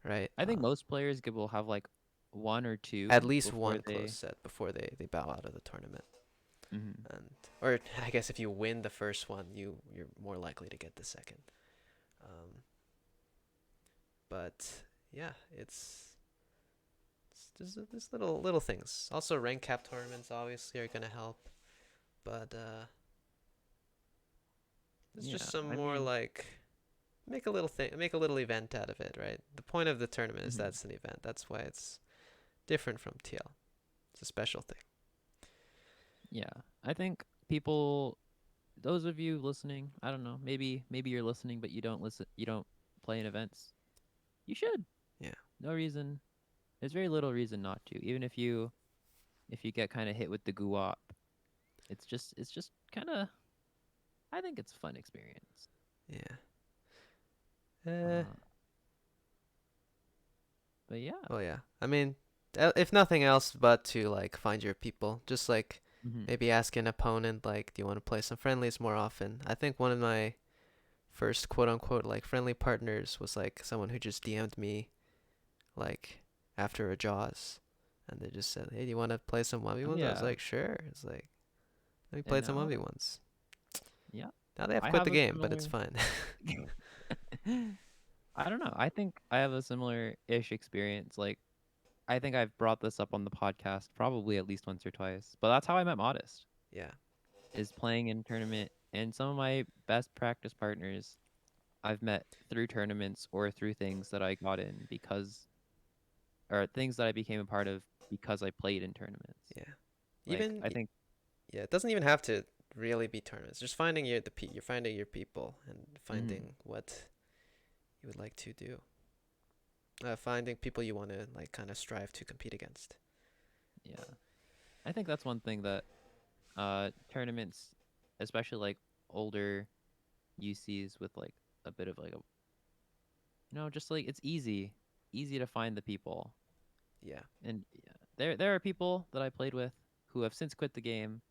right? I think most players will have like one or At two least before one close they set before they bow out of the tournament. mhm. And or I guess if you win the first one, you're more likely to get the second. Um, but yeah, it's just little things. Also, rank cap tournaments obviously are gonna help, but it's Yeah. just some I more mean, like make a little event out of it, right? The point of the tournament is mhm. that's an event. That's why it's different from TL. It's a special thing. Yeah. I think people those of you listening, I don't know, maybe you're listening but you don't play in events. You should. Yeah, No reason. There's very little reason not to. Even if you get kind of hit with the guwap, it's just kind of I think it's a fun experience. yeah. Uh, Uh but yeah. well, yeah. I mean, if nothing else, but to like find your people, just like Mhm. maybe ask an opponent like, do you want to play some friendlies more often? I think one of my first quote unquote like friendly partners was like someone who just DM'd me like after a Jaws, and they just said, "Hey, do you want to play some 1v1s?" I was Yeah. like, "Sure." It's like, let me And play some now 1v1s. yeah, Now they have I quit have the a game, but it's similar fine. I don't know. I think I have a similar-ish experience. Like I think I've brought this up on the podcast probably at least once or twice, but that's how I met Modest, Yeah. is playing in tournament. And some of my best practice partners I've met through tournaments or through things that I got in because, or things that I became a part of because I played in tournaments. Yeah. Like, Even I think, yeah, it doesn't even have to really be tournaments. Just finding you're finding your people and mhm, finding what you would like to do. Finding people you want to like kind of strive to compete against. yeah, I think that's one thing that tournaments, especially like older UCs with like a bit of like a, just like it's easy to find the people. Yeah. And yeah, there are people that I played with who have since quit the game,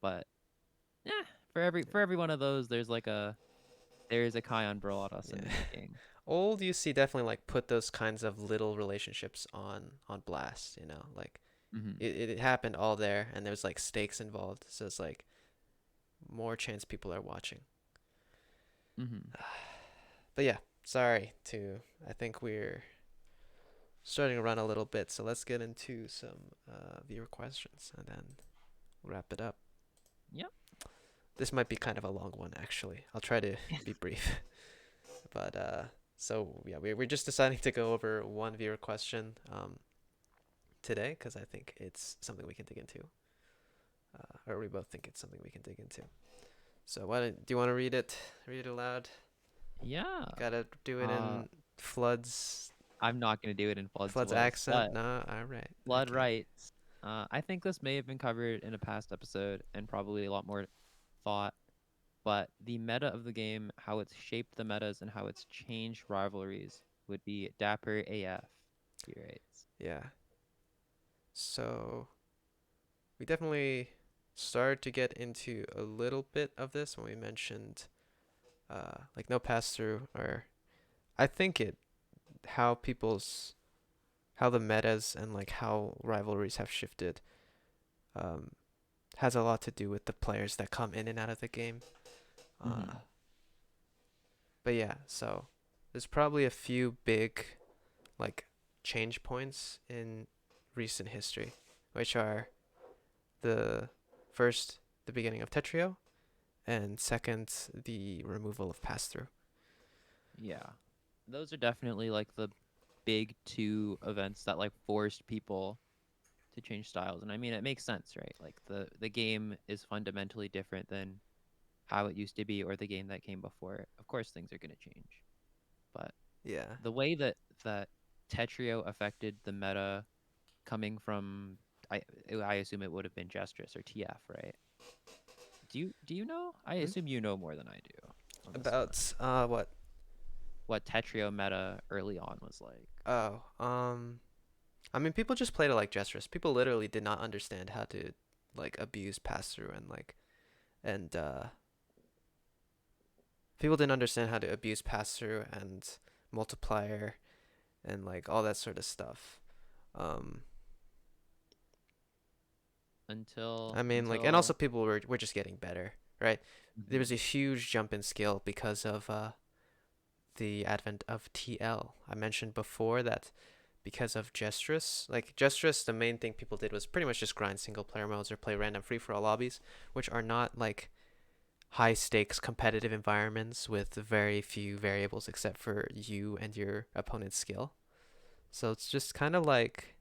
but yeah, Yeah. for every one of those, there's a Kion Burladosin Yeah. in making. Old UC definitely like put those kinds of little relationships on blast, you know? Like Hmm. it happened all there and there's like stakes involved. So it's like more chance people are watching. Hmm. But yeah, sorry to I think we're starting to run a little bit, so let's get into some viewer questions and then wrap it up. Yep. This might be kind of a long one actually. I'll try to be brief. But so yeah, we're just deciding to go over one viewer question today because I think it's something we can dig into, or we both think it's something we can dig into. So why don't do you want to read it? Read it aloud. Yeah. Gotta do it Uh, in Flood's I'm not gonna do it in Flood's Flood's voice, accent. but No, all right, Flood okay. writes, I think this may have been covered in a past episode and probably a lot more thought, but the meta of the game, how it's shaped the metas and how it's changed rivalries would be Dapper AF, he writes. Yeah. So we definitely started to get into a little bit of this when we mentioned like no pass through or I think it how people's how the metas and like how rivalries have shifted um, has a lot to do with the players that come in and out of the game. Hmm. But yeah, so there's probably a few big like change points in recent history, which are the first the beginning of Tetrio and second the removal of pass through. Yeah. Those are definitely like the big two events that like forced people to change styles. And I mean it makes sense, right? Like the game is fundamentally different than how it used to be or the game that came before it. Of course things are gonna change. But Yeah. the way that Tetrio affected the meta coming from I I assume it would have been Jstris or TF, right? Do you know? I Hmm? assume you know more than I do on this one. About what? What Tetrio meta early on was like. Oh, I mean people just played it like Jstris. People literally did not understand how to like abuse pass through and and people didn't understand how to abuse pass through and multiplier and like all that sort of stuff. Um, until I mean, like, and also until people were just getting better, right? There was a Mhm. huge jump in skill because of the advent of TL. I mentioned before that because of Jstris, like Jstris, the main thing people did was pretty much just grind single player modes or play random free for all lobbies, which are not like high stakes competitive environments with very few variables except for you and your opponent's skill. So it's just kind of like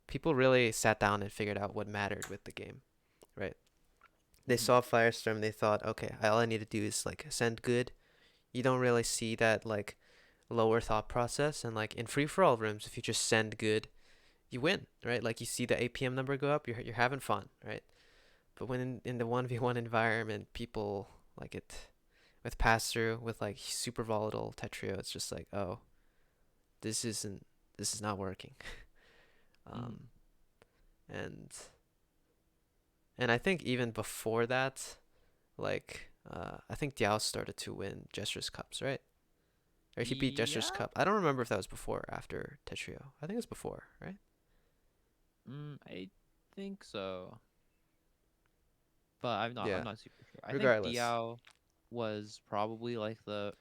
people really sat down and figured out what mattered with the game, right? They Mhm. saw Firestorm, they thought, okay, all I need to do is like send good. You don't really see that like lower thought process, and like in free for all rooms, if you just send good, you win, right? Like you see the APM number go up, you're having fun, right? But when in the 1v1 environment, people like it with pass through with like super volatile Tetrio, it's just like, oh, this isn't this is not working. Um, Mhm. and I think even before that, like I think Diao started to win Jester's Cups, right? Or he beat Jester's Yeah. Cup. I don't remember if that was before or after Tetrio. I think it was before, right? I think so, but I'm Yeah. not super sure. I think Regardless. Diao was probably like the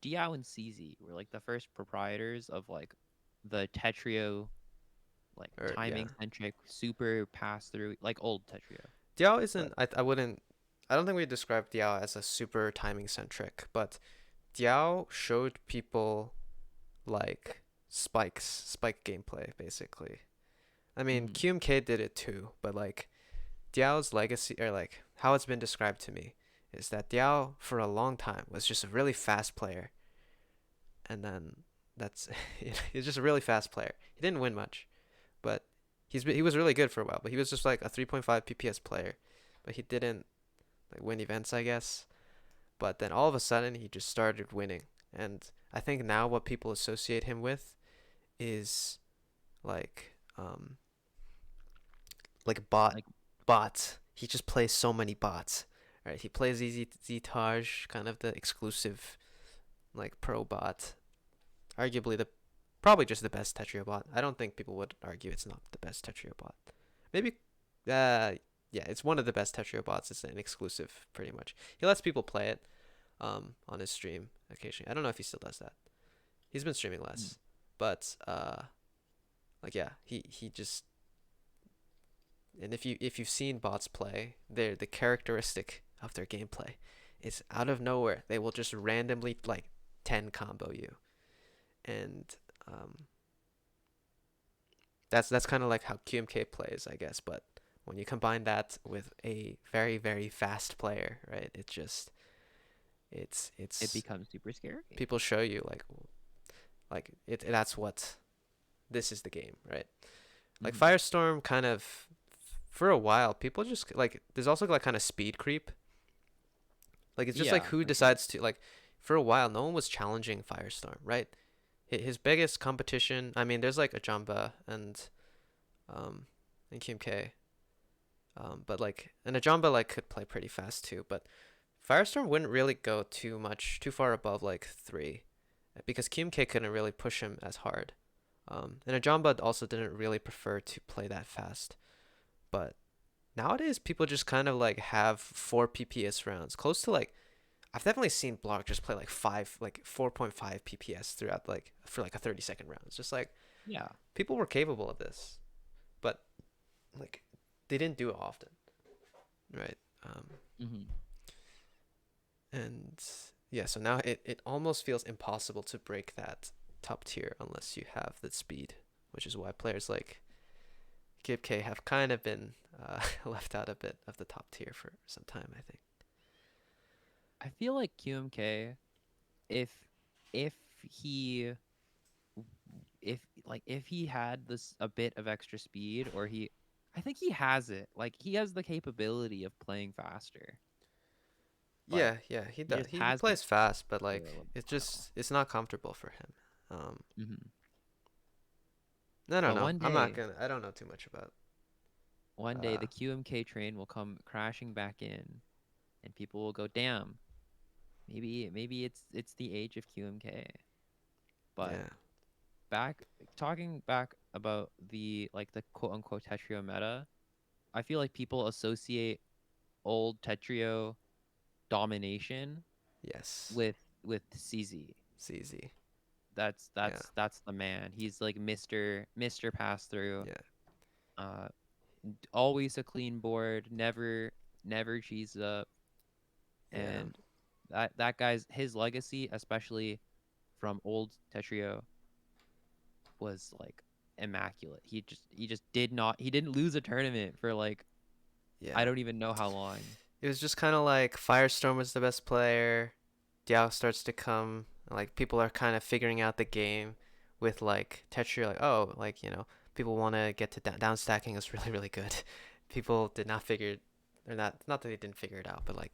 Diao and CZ were like the first proprietors of like the Tetrio like or yeah. timing centric, super pass through, like old Tetrio. Diao But isn't. I wouldn't. I don't think we describe Diao as a super timing centric, but Diao showed people like spike gameplay basically. I mean, mhm, QMK did it too, but like Diao's legacy, or like how it's been described to me, is that Diao for a long time was just a really fast player, and then that's he's just a really fast player. He didn't win much, but he was really good for a while. But he was just like a 3.5 PPS player, but he didn't like win events, I guess. But then all of a sudden he just started winning, and I think now what people associate him with is like like like bots. He just plays so many bots. Right? He plays Ztage, kind of the exclusive like pro bot. Arguably the probably just the best Tetrio bot. I don't think people would argue it's not the best Tetrio bot. Maybe yeah, it's one of the best Tetrio bots. It's an exclusive pretty much. He lets people play it on his stream occasionally. I don't know if he still does that. He's been streaming mm, less. But like yeah, he just and if you've seen bots play, they're the characteristic of their gameplay is out of nowhere they will just randomly like 10 combo you, and um, that's kind of like how QMK plays, I guess. But when you combine that with a very fast player, right? It just it it's becomes super scary. people show you like it that's what this is the game, right? Like Mhm. Firestorm kind of for a while people just like there's also like kind of speed creep. Like it's just like Yeah, who for sure. decides to like for a while no one was challenging Firestorm, right? His biggest competition, I mean, there's like Ajamba um and KMK. But like and Ajamba like could play pretty fast too, but Firestorm wouldn't really go too far above like 3 because KMK couldn't really push him as hard. And Ajamba also didn't really prefer to play that fast. But nowadays people just kind of like have 4 PPS rounds, close to like I've definitely seen Block just play like 4.5 PPS throughout like for like a 30-second round. It's just like Yeah. people were capable of this, but like they didn't do it often, right? Mhm. And yeah, so now it almost feels impossible to break that top tier unless you have the speed, which is why players like Kib K have kind of been left out a bit of the top tier for some time, I think. I feel like QMK, if if he if he had this a bit of extra speed, or he, I think he has it. Like he has the capability of playing faster, but Yeah, he he does. just He hasn't plays fast, but for a like little while. it's not comfortable for him. Um, Hmm. I don't But know. I don't know too much about. one day Uh, the QMK train will come crashing back in, and people will go, "Damn, maybe it's the age of QMK." But yeah, back talking back about the like the quote unquote Tetrio meta, I feel like people associate old Tetrio domination yes, with CZ. it's easy. That's Yeah, that's that's the man. He's like Mr. Pass through. yeah, Uh, always a clean board, never cheese up, yeah, and that guy's his legacy, especially from old Tetrio, was like immaculate. He just didn't lose a tournament for like I yeah. don't even know how long. It was just kind of like Firestorm was the best player. Diao starts to come. Like people are kind of figuring out the game with like Tetra. Like oh, like people want to get to downstacking is really good. People did not figure, or not that they didn't figure it out, but like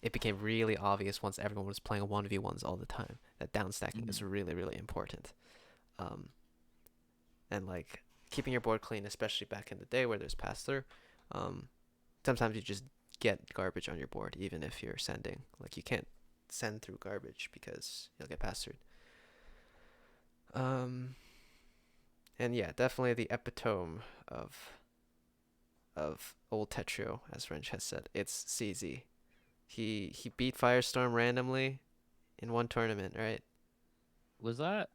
it became really obvious once everyone was playing 1v1s all the time that downstacking is Mhm. really important. Um, and like keeping your board clean, especially back in the day where there's pass through. Um, sometimes you just get garbage on your board, even if you're sending. Like you can't send through garbage because you'll get pass through. Um, and yeah, definitely the epitome of old Tetrio, as Wrench has said. It's CZ. He beat Firestorm randomly in one tournament, right? Was that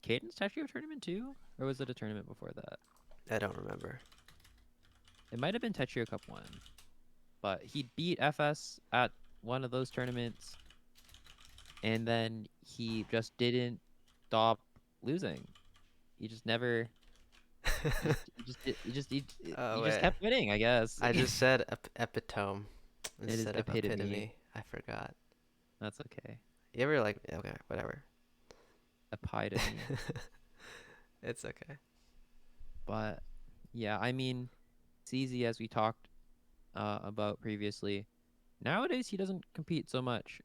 Cadence Tetrio tournament too, or was it a tournament before that? I don't remember. It might have been Tetrio Cup 1, but he beat FS at one of those tournaments, and then he just didn't stop losing. He just never. He Oh just wait, kept winning, I guess. I just said epitome It is instead of epitome. epitome. I forgot. That's okay. You ever like okay, whatever. Epitome. It's okay. But yeah, I mean, it's easy as we talked about previously. Nowadays, he doesn't compete so much,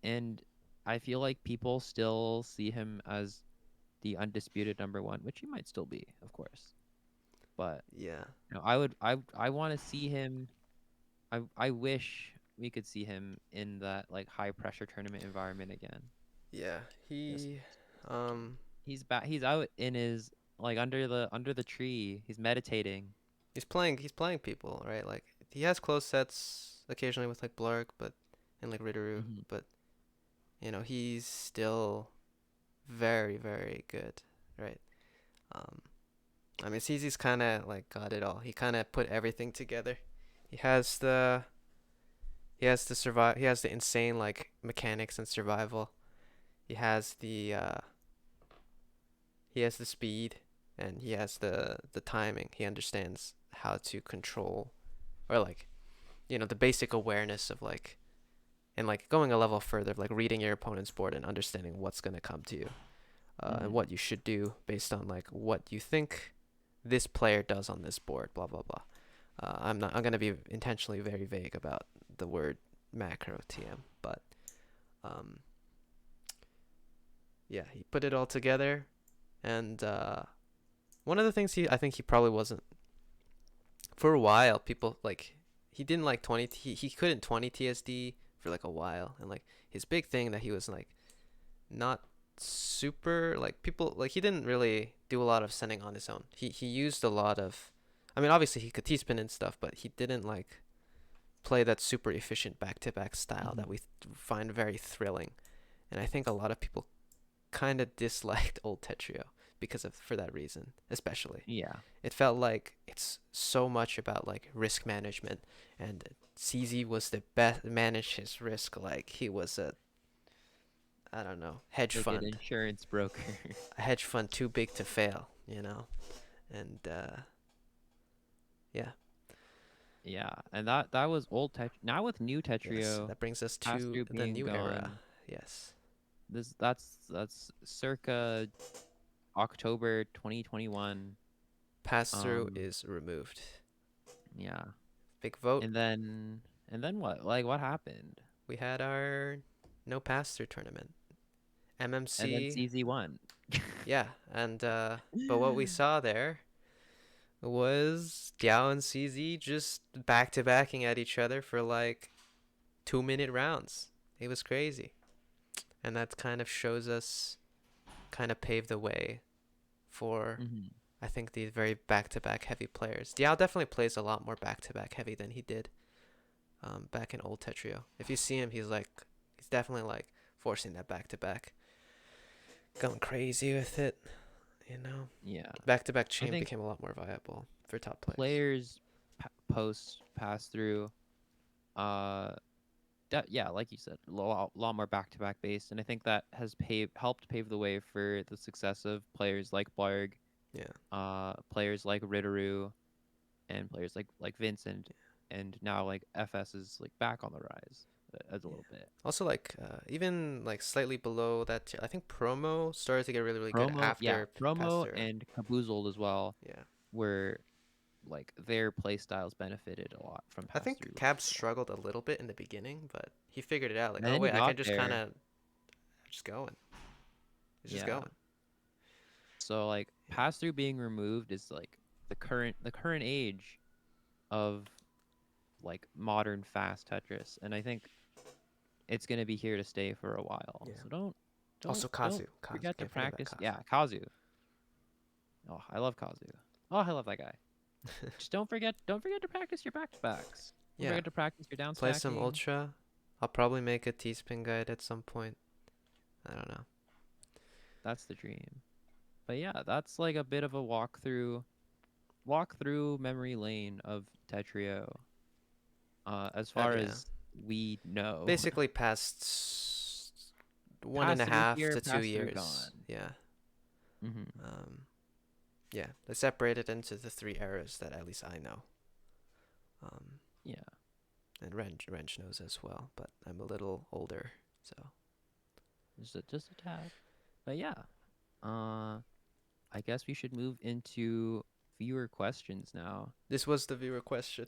and I feel like people still see him as the undisputed number one, which he might still be, of course. But Yeah. I want to see him. I wish we could see him in that like high pressure tournament environment again. Yeah. Just He um he's back. He's out in his like under the tree. He's meditating. he's playing people, right? Like he has close sets occasionally with like Blark, but and like Ritteru, Hmm. but he's still very, very good, right? Um I mean, CZ's kind of like got it all. He kind of put everything together. He has the he has the insane like mechanics and survival. He has the speed, and he has the timing. He understands how to control, or like the basic awareness of like, and like going a level further, like reading your opponent's board and understanding what's gonna come to you, and Hmm. what you should do based on like what you think this player does on this board. Blah blah blah. I'm gonna be intentionally very vague about the word macro TM, but um, yeah, he put it all together, and one of the things I think he probably wasn't for a while. People like he didn't like 20. He couldn't 20 TSD for like a while, and like his big thing that he was like not super like people like he didn't really do a lot of sending on his own. He used a lot of, I mean obviously he could T-spin and stuff, but he didn't like play that super efficient back-to-back style that Hmm. we find very thrilling. And I think a lot of people kind of disliked old Tetrio because of for that reason, especially. Yeah. It felt like it's so much about like risk management, and CZ was the best manage his risk like he was a, I don't know, hedge Like an fund. insurance broker. A hedge fund too big to fail, And yeah, Yeah, and that was old Tet. Now with new yes, Tetrio, that brings us pass to through the being new era. gone. Yes. That's circa October 2021. Pass through Um, is removed. yeah, Big vote. and then what? Like what happened? We had our no pass through tournament. And then MMC, CZ won. yeah, and but what we saw there was Diao and CZ just back to backing at each other for like 2 minute rounds. It was crazy. And that kind of shows us, kind of paved the way for, Hmm. I think, these very back to back heavy players. Diao definitely plays a lot more back to back heavy than he did back in old Tetrio. If you see him, he's definitely like forcing that back to back, going crazy with it. Yeah, Back to back I chain think became a lot more viable for top players. players post pass through. Uh, yeah, like you said, lot more back-to-back based, and I think that has helped pave the way for the success of players like Blarg, Yeah. players like Ritteru, and players like Vincent, and now like FS is like back on the rise as a Yeah. little bit. Also, like even like slightly below that, I think promo started to get really really good Yeah, after pass Promo through. and Caboozled as well, Yeah. were like their play styles benefited a lot from I pass think through as Cab well. struggled a little bit in the beginning, but he figured it out. Like, And oh then he wait, I can got just kind there, of just going. It's just yeah. going. So like Yeah. pass through being removed is like the current age of like modern fast Tetris, and I think it's gonna be here to stay for a while. Yeah. So don't don't Also don't Kazu. Kazu. forget to Can't forget about practice. Kazu. Yeah, Kazu. Oh, I love Kazu. Oh, I love that guy. Just don't forget to practice your back to backs. Don't Yeah. forget to practice your Play some downstacking. Ultra. I'll probably make a T-spin guide at some point. I don't know. That's the dream. But yeah, that's like a bit of a walk through memory lane of Tetrio. As far Yeah. as we know, Basically past one and past a through half here, to two past through years. gone. Yeah. Hmm. Um, yeah. They separated into the three eras that at least I know. Um, Yeah, and Wrench knows as well, but I'm a little older, so just a tad. But yeah, uh, I guess we should move into viewer questions now. this was the viewer question.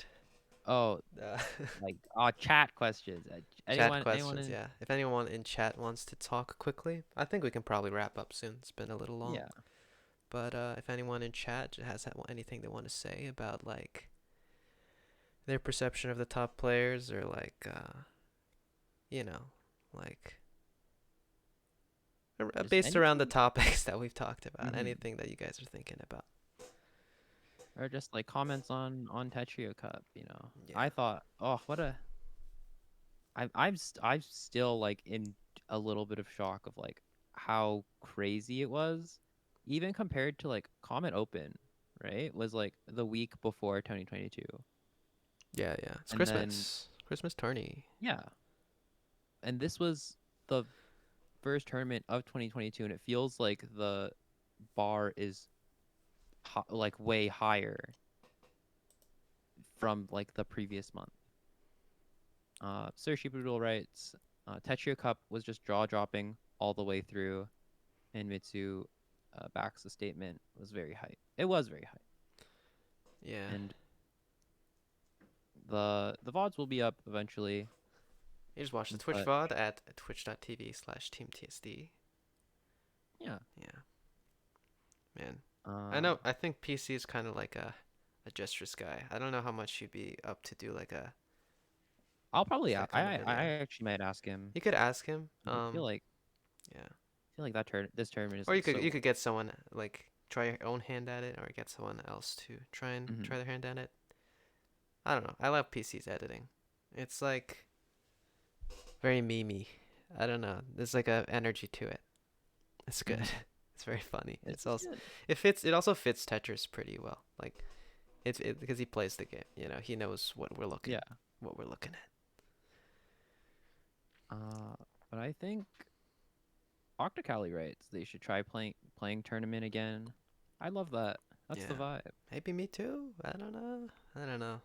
Oh, Uh, like chat questions. Chat Anyone questions, in? yeah. If anyone in chat wants to talk quickly, I think we can probably wrap up soon. It's been a little long. Yeah, But if anyone in chat has anything they want to say about like their perception of the top players or like you know, like just based around the anything. topics that we've talked about, Hmm. anything that you guys are thinking about. Or just like comments on Tetrio Cup. Yeah. I thought, oh, what a I'm still like in a little bit of shock of like how crazy it was, even compared to like Comet Open, right? Was like the week before 2022, Yeah, yeah. It's and then Christmas. Christmas tourney. yeah, and this was the first tournament of 2022, and it feels like the bar is like way higher from like the previous month. Sir Sheepoodle writes, Tetrio Cup was just jaw dropping all the way through, and Mitsu backs the statement was very high. It was very high, Yeah. and the VODs will be up eventually. You just watch the Twitch But VOD at twitch.tv/teamtsd. yeah, Yeah, man. I uh, know. I think PC is kind of like a Jstris guy. I don't know how much he'd be up to do like I'll probably that kind of I video. actually might ask him. You could ask him. 'Cause Yeah. I feel like this tournament is Or like you so. could get someone like try your own hand at it, or get someone else to Hmm. try their hand at it. I don't know. I love PC's editing. It's like very memey. I don't know. There's like a energy to it. It's good. Hmm. It's very funny. It's It's just also good. it fits. It also fits Tetris pretty well. Like because he plays the game. You know, he knows Yeah. what we're looking at. Uh, but I think Octocali writes they should try playing tournament again. I love that. That's the Yeah, vibe. maybe me too. I don't know. I don't know.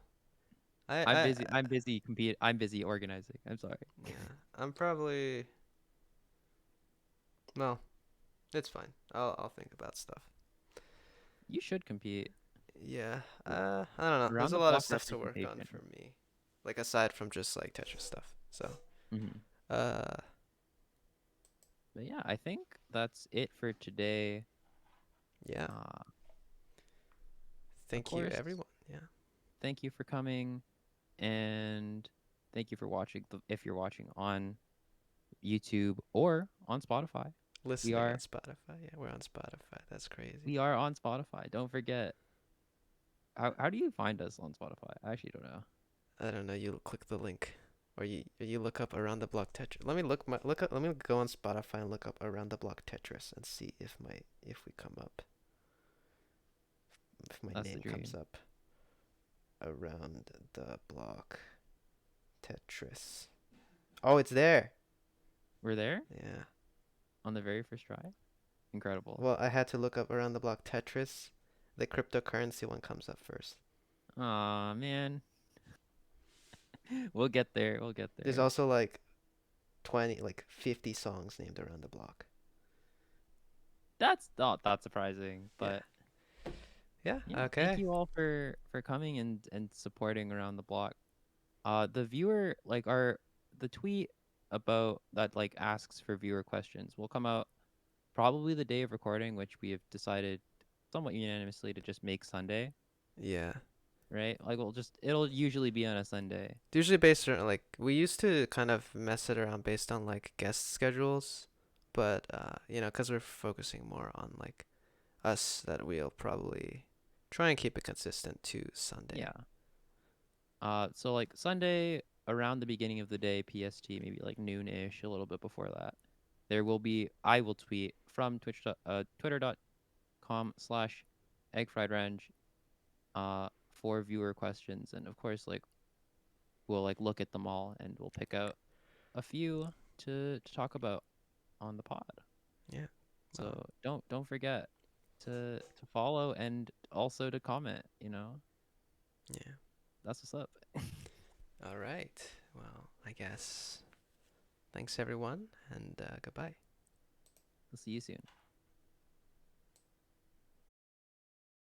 I I'm I busy. I'm busy compete. I'm busy organizing. I'm sorry. yeah. I'm probably no. It's fine. I'll think about stuff. You should compete. Yeah. I don't know. There's Around a the lot of block stuff to work on representation. for me. Like aside from just like Tetris stuff. So, Hmm. uh But yeah, I think that's it for today. yeah. Uh, of Thank you course, everyone. Yeah. thank you for coming, and thank you for watching. If you're watching on YouTube or on Spotify, we Listening on are Spotify. Yeah, we're on Spotify. That's crazy. we are on Spotify. Don't forget. How do you find us on Spotify? I actually don't know. I don't know. You click the link, or you look up around the block Tetris. Let me look up. Let me go on Spotify and look up around the block Tetris and see if we come up, if my That's the name comes dream. up around the block Tetris. Oh, it's there. We're there Yeah. on the very first try. Incredible. Well, I had to look up around the block Tetris. The cryptocurrency one comes up first. Aw, man. We'll get there. We'll get There's there. also like 20, like 50 songs named around the block. That's not that surprising, Yeah. but Yeah. yeah, thank Okay. you all for coming and supporting around the block. The viewer like our the tweet about that like asks for viewer questions will come out probably the day of recording, which we have decided somewhat unanimously to just make Sunday, Yeah. right? Like it'll usually be on a Sunday. Usually based on like we used to kind of mess it around based on like guest schedules, but you know, cuz we're focusing more on like us that we'll probably try and keep it consistent to Sunday. Yeah. So like Sunday around the beginning of the day PST, maybe like noon-ish, a little bit before that. I will tweet from Twitch. Twitter. patreon.com/eggfriedrange for viewer questions. And of course, like we'll like look at them all and we'll pick out a few to talk about on the pod. Yeah. Well, So don't forget to follow and also to comment, you know. yeah. That's what's up. All right. Well, I guess thanks everyone, and goodbye. We'll see you soon.